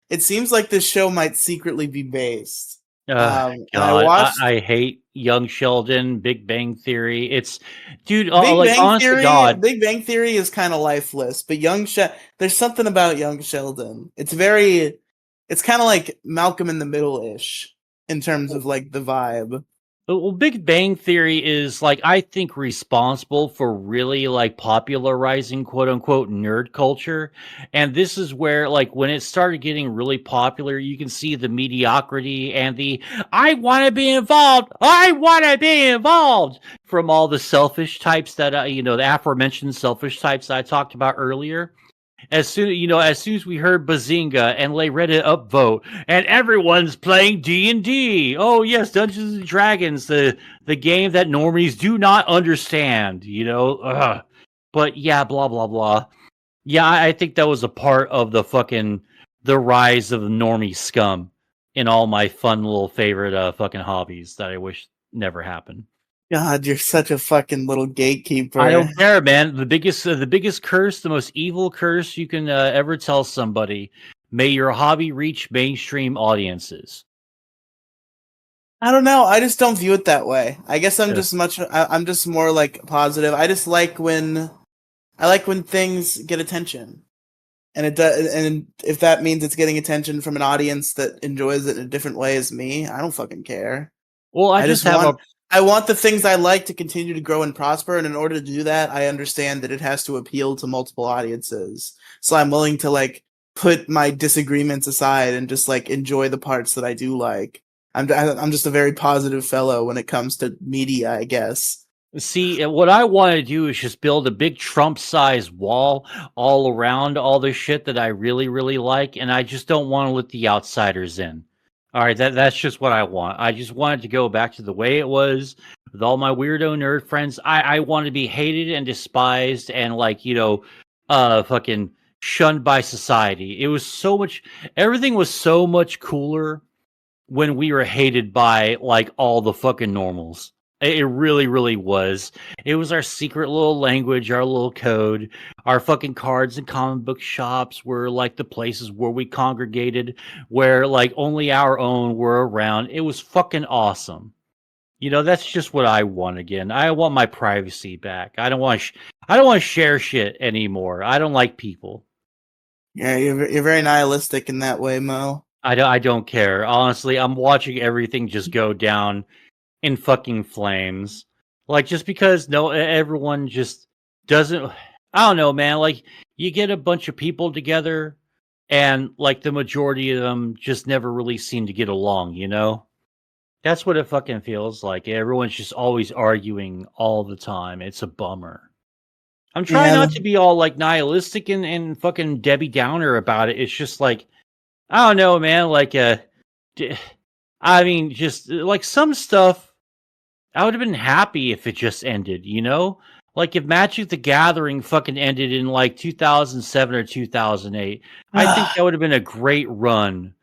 It seems like this show might secretly be based. God, I hate Young Sheldon, Big Bang Theory. It's, dude, honest to God, Big Bang Theory is kind of lifeless, but there's something about Young Sheldon. It's kind of like Malcolm in the Middle-ish in terms of like the vibe. Well, Big Bang Theory is like, I think, responsible for really like popularizing quote unquote nerd culture. And this is where, like, when it started getting really popular, you can see the mediocrity and the I want to be involved, I want to be involved from all the selfish types that, the aforementioned selfish types that I talked about earlier. As soon as we heard Bazinga and they read it upvote, and everyone's playing D&D. Oh yes, Dungeons and Dragons, the game that normies do not understand. But yeah, blah blah blah. Yeah, I think that was a part of the rise of the normie scum in all my fun little favorite fucking hobbies that I wish never happened. God, you're such a fucking little gatekeeper. I don't care, man. The biggest curse, the most evil curse you can ever tell somebody. May your hobby reach mainstream audiences. I don't know. I just don't view it that way. I guess I'm just more like positive. I just like when things get attention, and it does. And if that means it's getting attention from an audience that enjoys it in a different way as me, I don't fucking care. Well, I want the things I like to continue to grow and prosper, and in order to do that, I understand that it has to appeal to multiple audiences. So I'm willing to like put my disagreements aside and just like enjoy the parts that I do like. I'm just a very positive fellow when it comes to media, I guess. See, what I want to do is just build a big Trump-sized wall all around all the shit that I really, really like, and I just don't want to let the outsiders in. All right, that's just what I want. I just wanted to go back to the way it was with all my weirdo nerd friends. I want to be hated and despised and fucking shunned by society. It was so much. Everything was so much cooler when we were hated by like all the fucking normals. It really, really was. It was our secret little language, our little code. Our fucking cards and comic book shops were like the places where we congregated, where like only our own were around. It was fucking awesome. That's just what I want again. I want my privacy back. I don't want to share shit anymore. I don't like people. Yeah, you're very nihilistic in that way, Mo. I don't care. Honestly, I'm watching everything just go down in fucking flames. Like, just because everyone just doesn't. I don't know, man. Like, you get a bunch of people together, and like the majority of them just never really seem to get along. That's what it fucking feels like. Everyone's just always arguing all the time. It's a bummer. I'm trying not to be all like nihilistic and fucking Debbie Downer about it. It's just like, I don't know, man. Like, I mean, just like some stuff, I would have been happy if it just ended, Like if Magic the Gathering fucking ended in like 2007 or 2008, I think that would have been a great run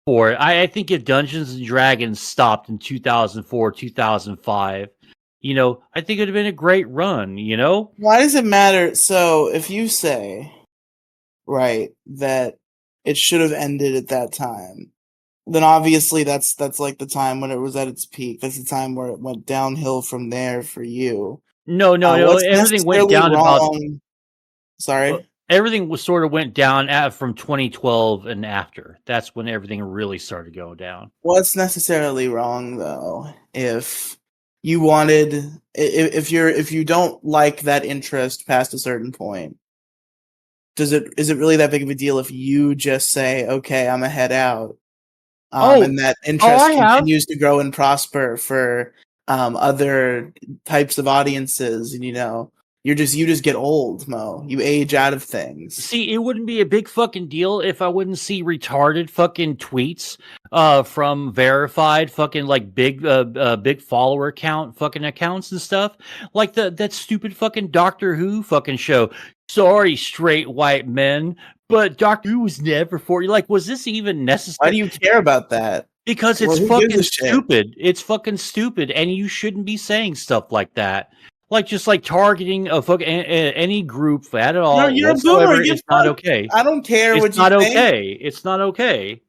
for it. I think if Dungeons and Dragons stopped in 2004, 2005, I think it would have been a great run, Why does it matter? So if you say, right, that it should have ended at that time, then obviously that's like the time when it was at its peak. That's the time where it went downhill from there for you. No. Everything went down about. Sorry. Everything was sort of went down from 2012 and after. That's when everything really started going down. What's necessarily wrong though? If you wanted, if you don't like that interest past a certain point, is it really that big of a deal if you just say, okay, I'm a head out? And that interest continues to grow and prosper for other types of audiences, and you just get old, Mo. You age out of things. See, it wouldn't be a big fucking deal if I wouldn't see retarded fucking tweets from verified fucking like big follower count fucking accounts and stuff. Like that stupid fucking Doctor Who fucking show. Sorry, straight white men, but Doctor Who was never for you. Like, was this even necessary? Why do you care about that? Because it's fucking stupid. It's fucking stupid, and you shouldn't be saying stuff like that. Like, just like targeting a fucking any group at all. No, you're a boomer. It's not okay. I don't care what you think. It's not okay. It's not okay.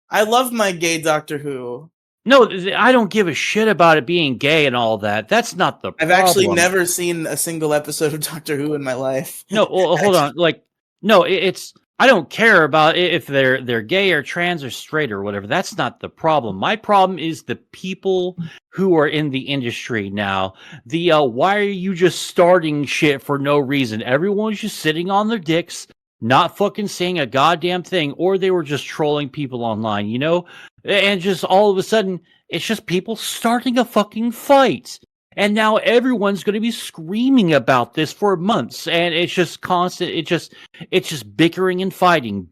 I love my gay Doctor Who. No, I don't give a shit about it being gay and all that. That's not the problem. I've actually never seen a single episode of Doctor Who in my life. No, well, hold on. Like, no, it's I don't care about if they're gay or trans or straight or whatever. That's not the problem. My problem is the people who are in the industry now. The why are you just starting shit for no reason? Everyone's just sitting on their dicks, not fucking saying a goddamn thing, or they were just trolling people online, you know? And just all of a sudden, it's just people starting a fucking fight. And now everyone's going to be screaming about this for months, and it's just constant. It's just bickering and fighting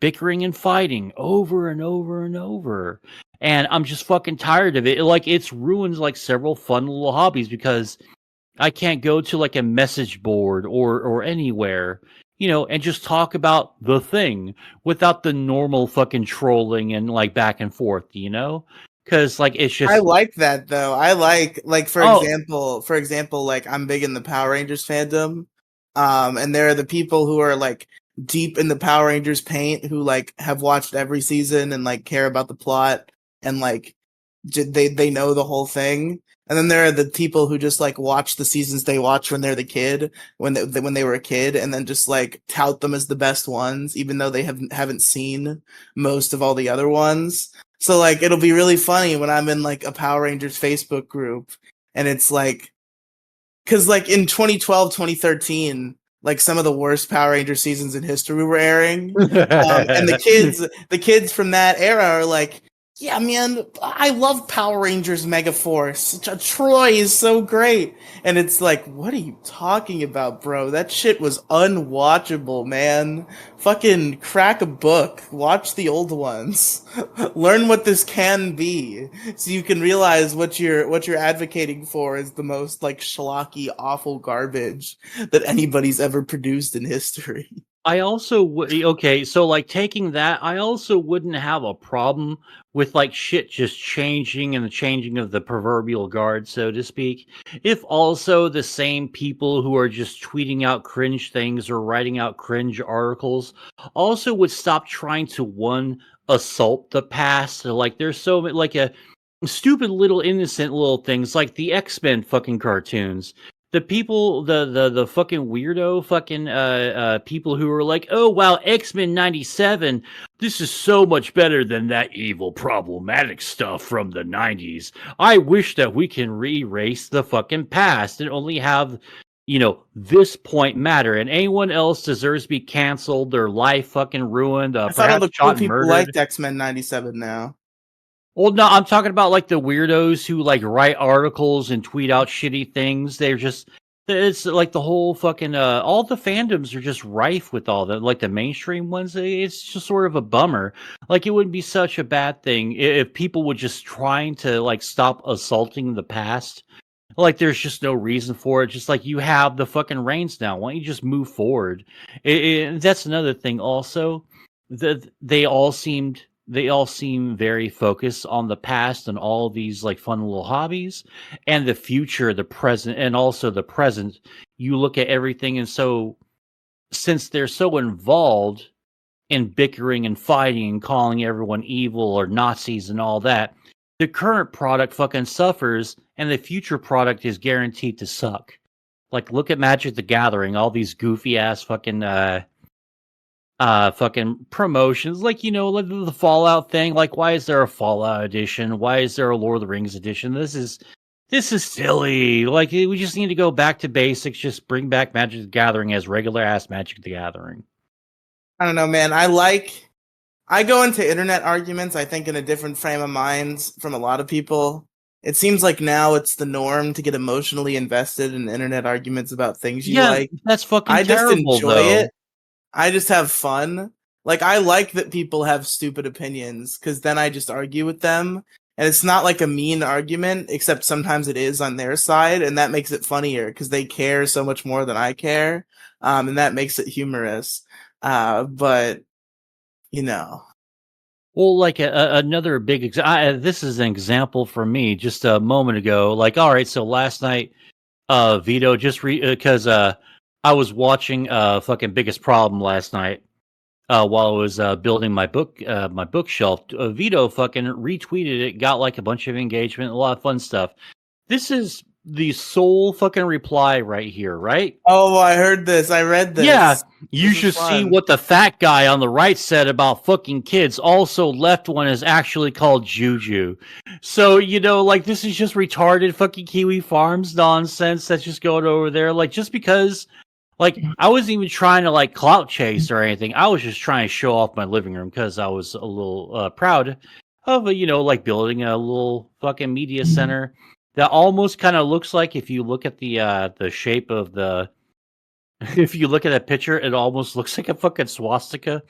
over and over and over. And I'm just fucking tired of it. Like, it's ruined like several fun little hobbies because I can't go to like a message board or anywhere, you know, and just talk about the thing without the normal fucking trolling and like back and forth, you know? Because like it's just I like that though. I like for example, like I'm big in the Power Rangers fandom. And there are the people who are like deep in the Power Rangers paint who like have watched every season and like care about the plot and like they know the whole thing. And then there are the people who just like watch the seasons they watch when they're the kid, when they were a kid, and then just like tout them as the best ones, even though they haven't seen most of all the other ones. So like it'll be really funny when I'm in like a Power Rangers Facebook group and it's like, cause like in 2012, 2013, like some of the worst Power Ranger seasons in history were airing. And the kids from that era are like, yeah, man, I love Power Rangers Megaforce. Troy is so great. And it's like, what are you talking about, bro? That shit was unwatchable, man. Fucking crack a book. Watch the old ones. Learn what this can be. So you can realize what you're advocating for is the most like schlocky, awful garbage that anybody's ever produced in history. I also okay, so like taking that, I also wouldn't have a problem with like shit just changing and the changing of the proverbial guard, so to speak. If also the same people who are just tweeting out cringe things or writing out cringe articles also would stop trying to assault the past. Like there's so like a stupid little innocent little things like the X-Men fucking cartoons. The people, the fucking weirdo fucking people who are like, oh wow, X-Men '97, this is so much better than that evil problematic stuff from the '90s. I wish that we can erase the fucking past and only have, you know, this point matter, and anyone else deserves to be canceled, their life fucking ruined, I thought all perhaps the cool shot and people murdered. liked X-Men '97 now. Well, no, I'm talking about like the weirdos who like write articles and tweet out shitty things. It's like the whole fucking all the fandoms are just rife with all the like the mainstream ones. It's just sort of a bummer. Like it wouldn't be such a bad thing if people would just trying to like stop assaulting the past. Like there's just no reason for it. Just like you have the fucking reins now. Why don't you just move forward? That's another thing. Also, that they all seem very focused on the past and all these like fun little hobbies and the future, the present, and also the present. You look at everything, and so since they're so involved in bickering and fighting and calling everyone evil or Nazis and all that, the current product fucking suffers, and the future product is guaranteed to suck. Like, look at Magic the Gathering, all these goofy ass fucking promotions, like, you know, like the Fallout thing. Like, why is there a Fallout edition? Why is there a Lord of the Rings edition? This is silly. Like, we just need to go back to basics. Just bring back Magic the Gathering as regular ass Magic the Gathering. I don't know, man. I go into internet arguments, I think, in a different frame of mind from a lot of people. It seems like now it's the norm to get emotionally invested in internet arguments about things you like. That's fucking I just terrible, enjoy though. it. I just have fun. Like, I like that people have stupid opinions, because then I just argue with them. And it's not like a mean argument, except sometimes it is on their side, and that makes it funnier, because they care so much more than I care. And that makes it humorous. But, you know. Well, like another big this is an example for me just a moment ago. Like, all right, so last night, Vito just because I was watching fucking Biggest Problem last night while I was building my bookshelf. Vito fucking retweeted it, got like a bunch of engagement, a lot of fun stuff. This is the sole fucking reply right here, right? Oh, I heard this. I read this. Yeah, you should see what the fat guy on the right said about fucking kids. Also, left one is actually called Juju. So, you know, like, this is just retarded fucking Kiwi Farms nonsense that's just going over there. Like, just because, like, I wasn't even trying to, like, clout chase or anything. I was just trying to show off my living room because I was a little proud of, you know, like, building a little fucking media center that almost kind of looks like, if you look at the shape of the, if you look at that picture, it almost looks like a fucking swastika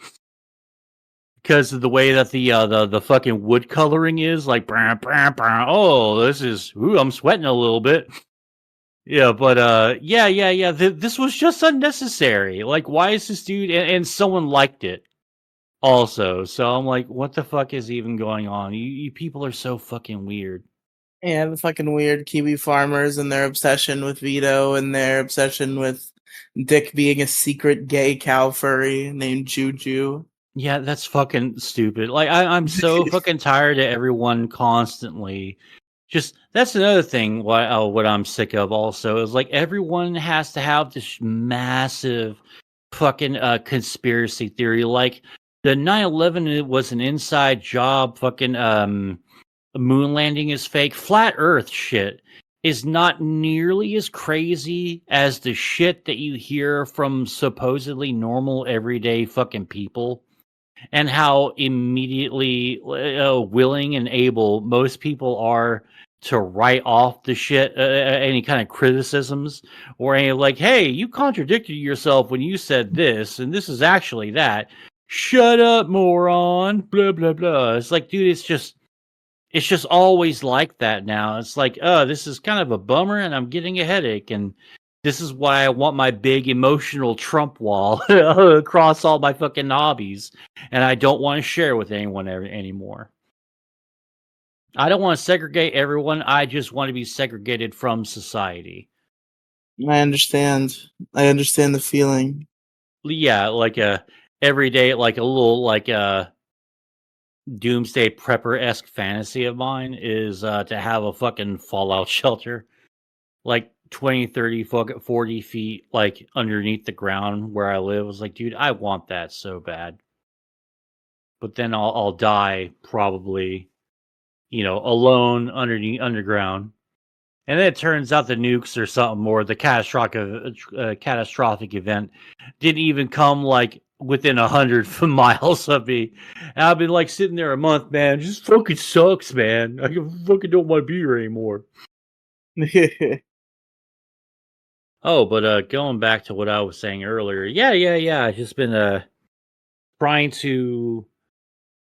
because of the way that the fucking wood coloring is. Like, oh, this is. Ooh, I'm sweating a little bit. Yeah, but yeah. This was just unnecessary. Like, why is this dude? And someone liked it also. So I'm like, what the fuck is even going on? You people are so fucking weird. Yeah, the fucking weird Kiwi farmers and their obsession with Vito and their obsession with Dick being a secret gay cow furry named Juju. Yeah, that's fucking stupid. Like, I'm so fucking tired of everyone constantly. Just, that's another thing. What I'm sick of also is, like, everyone has to have this massive fucking conspiracy theory. Like, the 9/11 was an inside job. Fucking moon landing is fake. Flat Earth shit is not nearly as crazy as the shit that you hear from supposedly normal everyday fucking people. And how immediately willing and able most people are to write off the shit, any kind of criticisms, or any, like, hey, you contradicted yourself when you said this, and this is actually that. Shut up, moron. Blah blah blah. It's like, dude, it's just always like that now. It's like, this is kind of a bummer, and I'm getting a headache, and this is why I want my big emotional Trump wall across all my fucking hobbies, and I don't want to share with anyone anymore. I don't want to segregate everyone. I just want to be segregated from society. I understand. I understand the feeling. Yeah, like a everyday, like a little, like a doomsday prepper-esque fantasy of mine is to have a fucking fallout shelter. Like 20, 30, 40 feet, like, underneath the ground where I live. I was like, dude, I want that so bad. But then I'll die probably, you know, alone underground. And then it turns out the nukes or something, or the catastrophic event didn't even come, like, within 100 miles of me. And I've been, like, sitting there a month, man. It just fucking sucks, man. I fucking don't want to be here anymore. Oh, but going back to what I was saying earlier, yeah. I've just been trying to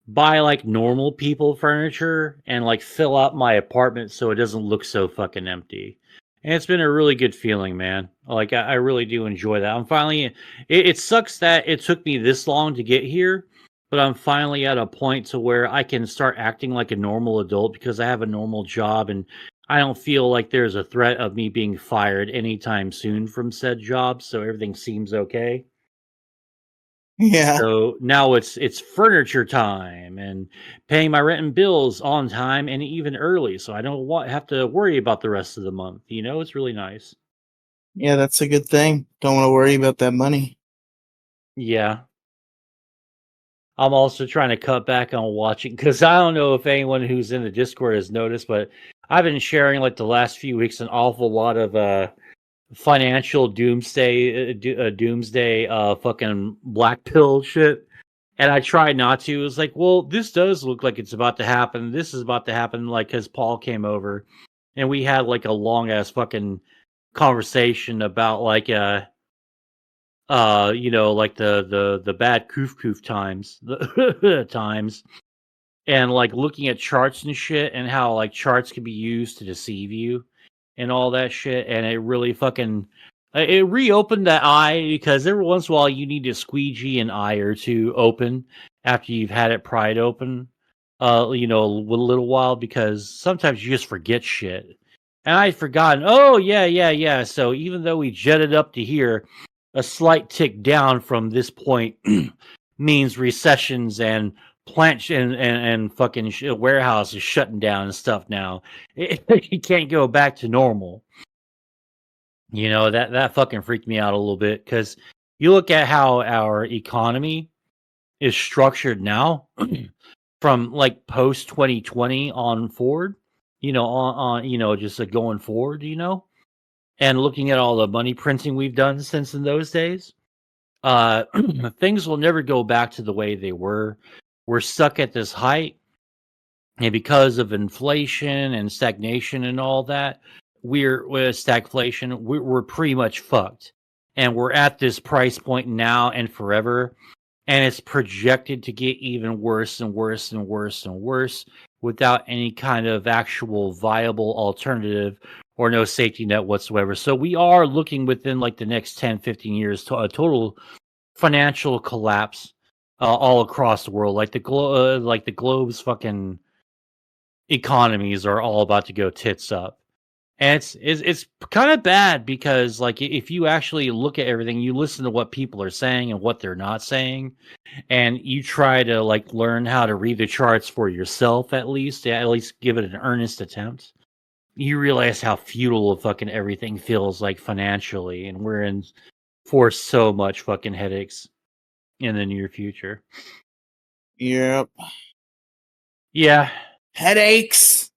buy, like, normal people furniture and, like, fill out my apartment so it doesn't look so fucking empty. And it's been a really good feeling, man. Like, I really do enjoy that. I'm finally. It sucks that it took me this long to get here, but I'm finally at a point to where I can start acting like a normal adult because I have a normal job and I don't feel like there's a threat of me being fired anytime soon from said job, so everything seems okay. Yeah. So now it's furniture time and paying my rent and bills on time and even early, so I don't have to worry about the rest of the month. You know, it's really nice. Yeah, that's a good thing. Don't want to worry about that money. Yeah. I'm also trying to cut back on watching because I don't know if anyone who's in the Discord has noticed, but I've been sharing, like, the last few weeks an awful lot of financial doomsday fucking black pill shit. And I try not to. It's like, well, this does look like it's about to happen. This is about to happen, like, because Paul came over and we had, like, a long ass fucking conversation about, like, you know, like the bad koof times, the times, and, like, looking at charts and shit, and how, like, charts can be used to deceive you and all that shit. And it really fucking it reopened that eye because every once in a while you need to squeegee an eye or two open after you've had it pried open, you know, a little while, because sometimes you just forget shit. And I'd forgotten. Oh yeah. So even though we jetted up to here, a slight tick down from this point means recessions and plant and fucking warehouse is shutting down and stuff now. You can't go back to normal. You know, that fucking freaked me out a little bit, because you look at how our economy is structured now from like post 2020 on forward, on just going forward, and looking at all the money printing we've done since in those days. Things will never go back to the way they were. We're stuck at this height, and because of inflation and stagnation and all that, we're with stagflation. We're pretty much fucked, and we're at this price point now and forever, and it's projected to get even worse and worse and worse and worse without any kind of actual viable alternative or no safety net whatsoever. So we are looking within like the next 10, 15 years to a total financial collapse all across the world. Like the globe's fucking economies are all about to go tits up. And it's kind of bad, because like if you actually look at everything, you listen to what people are saying and what they're not saying, and you try to like learn how to read the charts for yourself, at least give it an earnest attempt, you realize how futile fucking everything feels like financially, and we're in for so much fucking headaches in the near future. Yep. Yeah. Headaches.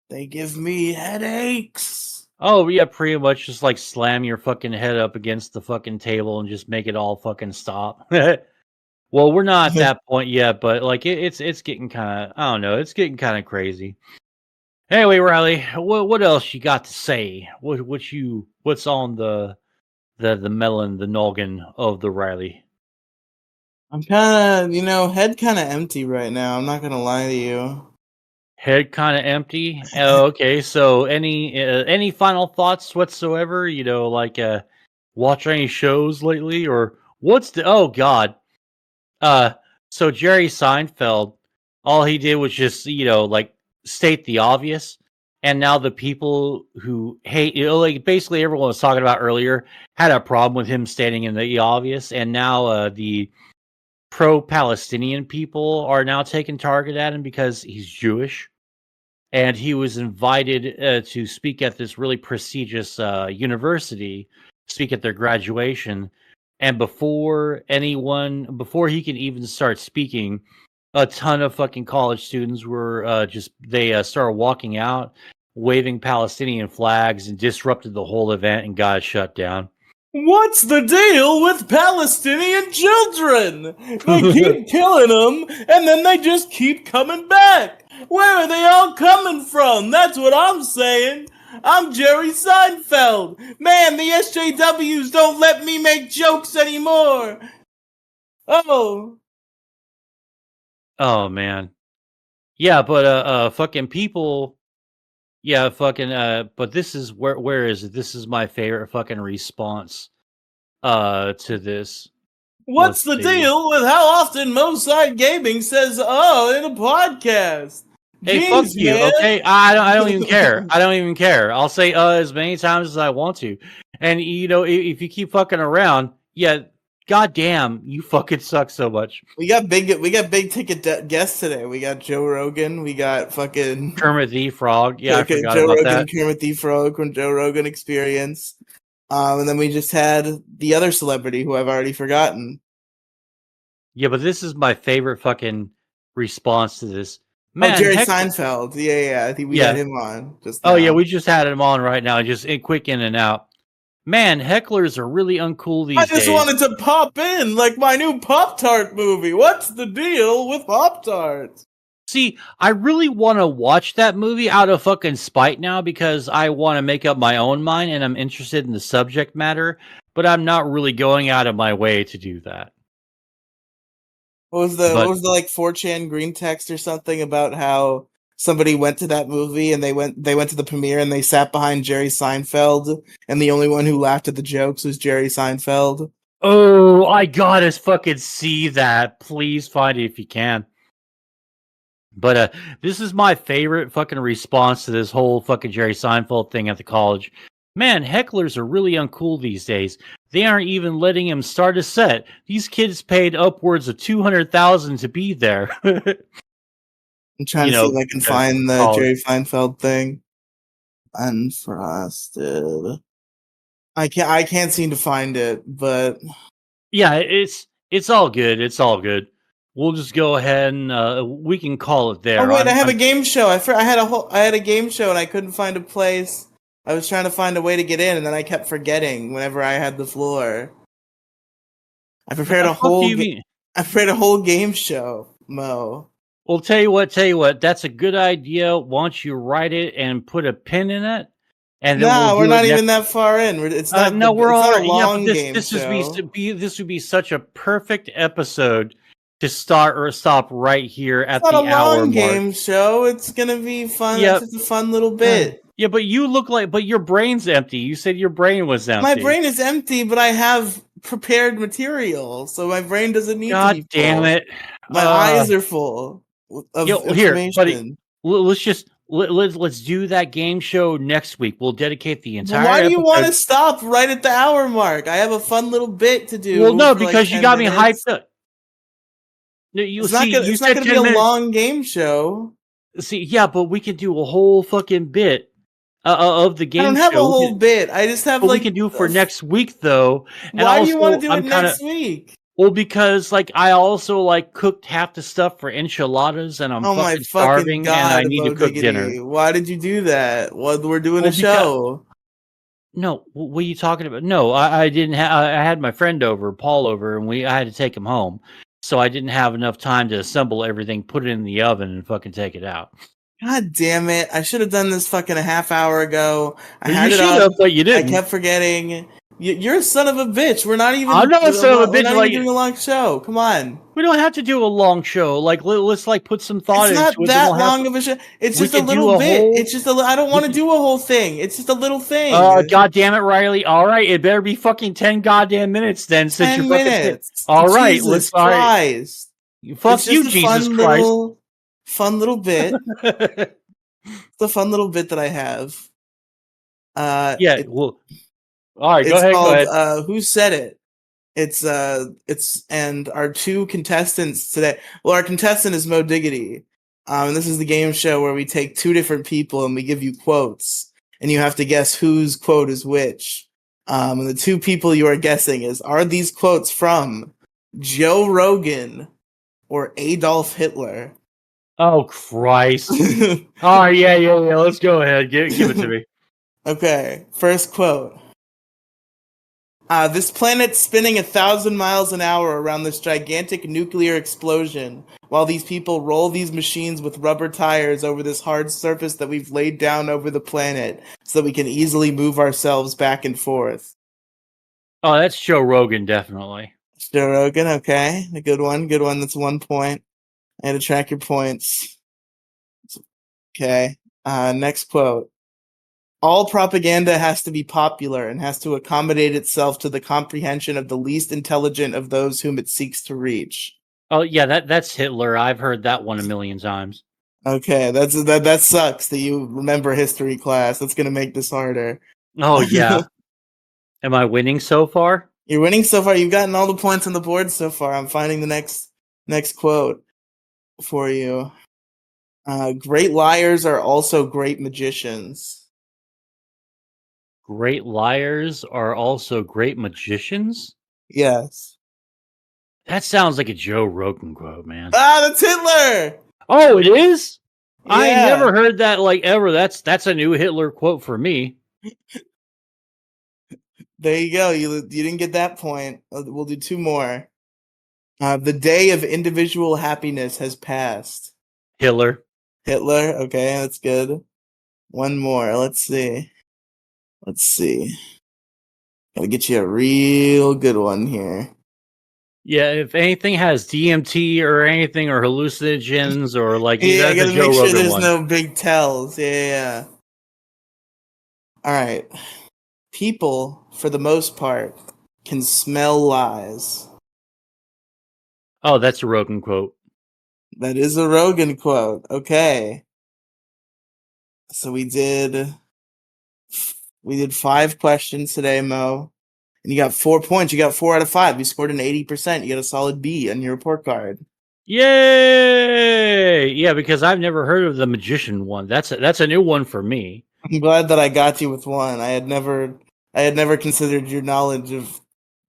They give me headaches. Oh, yeah, pretty much just like slam your fucking head up against the fucking table and just make it all fucking stop. Well, we're not at that point yet, but like it's getting kind of, I don't know, it's getting kind of crazy. Anyway, Riely, what else you got to say? What's on the melon, the noggin of the Riely? I'm kind of, head kind of empty right now. I'm not gonna lie to you. Head kind of empty. Oh, okay. So any final thoughts whatsoever? Like watch any shows lately, or what's the? Oh God. So Jerry Seinfeld, all he did was just like state the obvious, and now the people who hate, like basically everyone was talking about earlier, had a problem with him stating in the obvious, and now the pro-Palestinian people are now taking target at him because he's Jewish. And he was invited to speak at this really prestigious university, speak at their graduation. And before he can even start speaking, a ton of fucking college students were they started walking out, waving Palestinian flags, and disrupted the whole event and got shut down. What's the deal with Palestinian children? They keep killing them, and then they just keep coming back. Where are they all coming from? That's what I'm saying. I'm Jerry Seinfeld. Man, the SJWs don't let me make jokes anymore. Oh. Oh, man. Yeah, but fucking people... Yeah, fucking but this is where is it? This is my favorite fucking response to this. What's the deal with how often Moeside Gaming says in a podcast? Hey, Jeez, fuck you, man. okay? I don't even care. I don't even care. I'll say as many times as I want to. And if you keep fucking around, yeah, goddamn, you fucking suck so much. We got big ticket guests today. We got Joe Rogan. We got fucking Kermit the Frog. Yeah, okay, I forgot Joe about Rogan, that. Kermit the Frog from Joe Rogan Experience. And then we just had the other celebrity who I've already forgotten. Yeah, but this is my favorite fucking response to this. Man, Jerry Seinfeld. Yeah. I think we had him on just now. Oh, yeah, we just had him on right now. Just quick in and out. Man, hecklers are really uncool these days. I just wanted to pop in, like my new Pop-Tart movie. What's the deal with Pop-Tarts? See, I really want to watch that movie out of fucking spite now, because I want to make up my own mind and I'm interested in the subject matter, but I'm not really going out of my way to do that. What was the like 4chan green text or something about how somebody went to that movie and they went to the premiere and they sat behind Jerry Seinfeld and the only one who laughed at the jokes was Jerry Seinfeld? Oh, I gotta fucking see that. Please find it if you can. But this is my favorite fucking response to this whole fucking Jerry Seinfeld thing at the college. Man, hecklers are really uncool these days. They aren't even letting him start a set. These kids paid upwards of $200,000 to be there. I'm trying to see if I can find the Jerry Feinfeld thing. Unfrosted. I can't seem to find it, but yeah, it's all good. It's all good. We'll just go ahead and we can call it there. Oh wait, I have a game show. I had a game show and I couldn't find a place. I was trying to find a way to get in, and then I kept forgetting whenever I had the floor. I prepared a whole game show, Mo. Well, tell you what, that's a good idea. Why don't you write it and put a pin in it? And then we're not even that far in. It's not. No, we're it's all not a long this, game this show. This would be such a perfect episode to start or stop right here at the hour mark. It's not a long game show. It's gonna be fun. Yep. It's just a fun little bit. Yeah, but you look but your brain's empty. You said your brain was empty. My brain is empty, but I have prepared material, so my brain doesn't need to be full. Damn it. My eyes are full of information. Here, buddy, let's do that game show next week. We'll dedicate the entire Why do you want to stop right at the hour mark? I have a fun little bit to do. Well, no, because you got me hyped up. No, it's not going to be a long game show. See, yeah, but we could do a whole fucking bit of the game show. I don't have a whole bit. I just have we can do for next week, though. And why do you want to do it next week? Well, because I also cooked half the stuff for enchiladas, and I'm fucking starving, God, and I need to cook dinner. Why did you do that? We're doing a show. No, what are you talking about? No, I didn't have. I had my friend over, Paul over, and I had to take him home, so I didn't have enough time to assemble everything, put it in the oven, and fucking take it out. God damn it! I should have done this fucking a half hour ago. I had it up, but you didn't. I kept forgetting. You're a son of a bitch. We're not even. I'm not a son of a bitch. We're not even doing a long show. Come on. We don't have to do a long show. Let's put some thought into it. It's not that long of a show. It's just a little bit. It's just I don't want to do a whole thing. It's just a little thing. God damn it, Riely. All right, it better be fucking 10 goddamn minutes then. 10 minutes. All right, Jesus Christ. Fuck you, Jesus Christ. Fun little bit. It's a fun little bit that I have. All right, go ahead. Who Said It? It's and our two contestants today. Well, our contestant is Mo Diggity. And this is the game show where we take two different people and we give you quotes, and you have to guess whose quote is which. And the two people you are guessing are these quotes from Joe Rogan or Adolf Hitler? Oh Christ! Oh yeah. Let's go ahead. Give it to me. Okay, first quote. This planet's spinning 1,000 miles an hour around this gigantic nuclear explosion, while these people roll these machines with rubber tires over this hard surface that we've laid down over the planet so that we can easily move ourselves back and forth. Oh, that's Joe Rogan, definitely. Joe Rogan, okay. A good one. That's 1 point. I had to track your points. Okay. Next quote. All propaganda has to be popular and has to accommodate itself to the comprehension of the least intelligent of those whom it seeks to reach. Oh yeah, that's Hitler. I've heard that one a million times. Okay, that sucks that you remember history class. That's gonna make this harder. Oh yeah. Am I winning so far? You're winning so far. You've gotten all the points on the board so far. I'm finding the next quote for you. Great liars are also great magicians. Great liars are also great magicians? Yes. That sounds like a Joe Rogan quote, man. That's Hitler! Oh, it is? Yeah. I never heard that ever. That's a new Hitler quote for me. There you go. You didn't get that point. We'll do two more. The day of individual happiness has passed. Hitler. Okay, that's good. One more. Let's see. Gotta get you a real good one here. Yeah, if anything has DMT or anything or hallucinogens or I gotta make sure there's no big tells. Yeah. All right. People, for the most part, can smell lies. Oh, that's a Rogan quote. That is a Rogan quote. Okay. So we did We did 5 questions today, Mo. And you got 4 points. You got 4 out of 5. You scored an 80%. You got a solid B on your report card. Yay! Yeah, because I've never heard of the magician one. That's a new one for me. I'm glad that I got you with one. I had never considered your knowledge of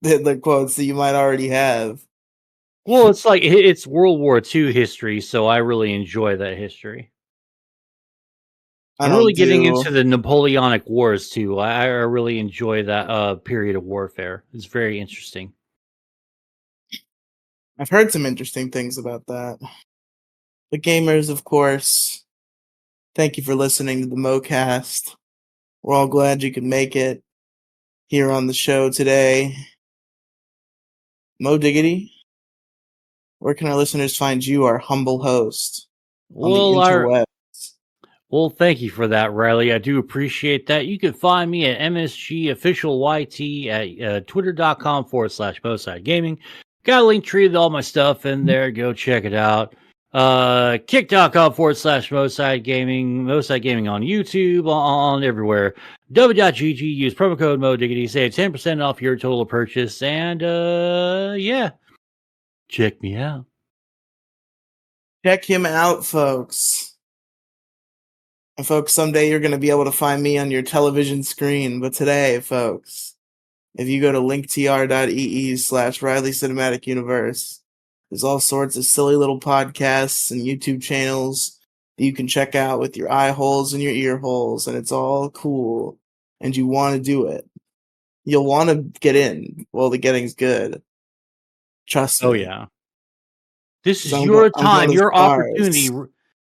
Hitler quotes that you might already have. Well, it's like it's World War II history, so I really enjoy that history. I'm really getting into the Napoleonic Wars too. I really enjoy that period of warfare. It's very interesting. I've heard some interesting things about that. The gamers, of course, thank you for listening to the Moecast. We're all glad you could make it here on the show today. Mo Diggity, where can our listeners find you, our humble host, on the interwebs? Well, thank you for that, Riley. I do appreciate that. You can find me at MSGOfficialYT at twitter.com/MoesideGaming. Got a link tree with all my stuff in there. Go check it out. Kick.com/MoesideGaming. MoesideGaming on YouTube, on everywhere. W.GG. Use promo code MoDiggity. Save 10% off your total purchase. And, yeah. Check me out. Check him out, folks. And folks, someday you're going to be able to find me on your television screen. But today, folks, if you go to linktr.ee/Riely Cinematic Universe, there's all sorts of silly little podcasts and YouTube channels that you can check out with your eye holes and your ear holes, and it's all cool. And you want to do it. You'll want to get in while the getting's good. Trust me. Oh, yeah. This is your time, your opportunity.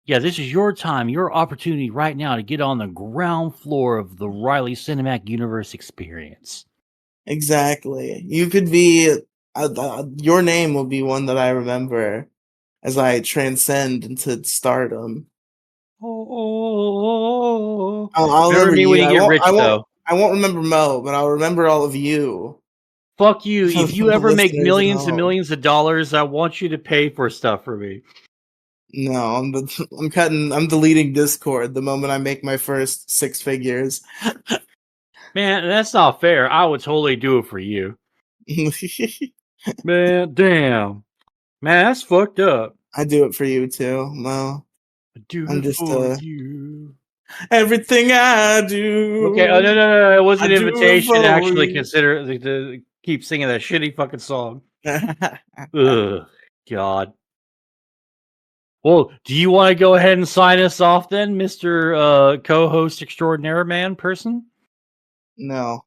Yeah, this is your time, your opportunity right now to get on the ground floor of the Riely Cinematic Universe experience. Exactly. You could be, your name will be one that I remember as I transcend into stardom. I'll remember me you. when you get rich, though. I won't remember Mo, but I'll remember all of you. Fuck you. If you ever make millions and millions of dollars, I want you to pay for stuff for me. No, I'm deleting Discord the moment I make my first 6 figures. Man, that's not fair. I would totally do it for you. Man, damn. Man, that's fucked up. I do it for you too, Mo. I do it for you. Everything I do. Okay, no. It was an invitation to actually consider to keep singing that shitty fucking song. Ugh, God. Well, do you want to go ahead and sign us off then, Mr. Co-host extraordinaire man person? No.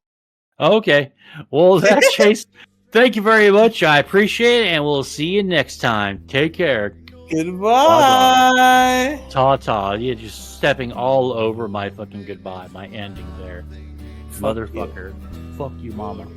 Okay. Well, that's Chase. Thank you very much. I appreciate it, and we'll see you next time. Take care. Goodbye. Ta-ta. You're just stepping all over my fucking goodbye, my ending there. Motherfucker. Fuck you, mama.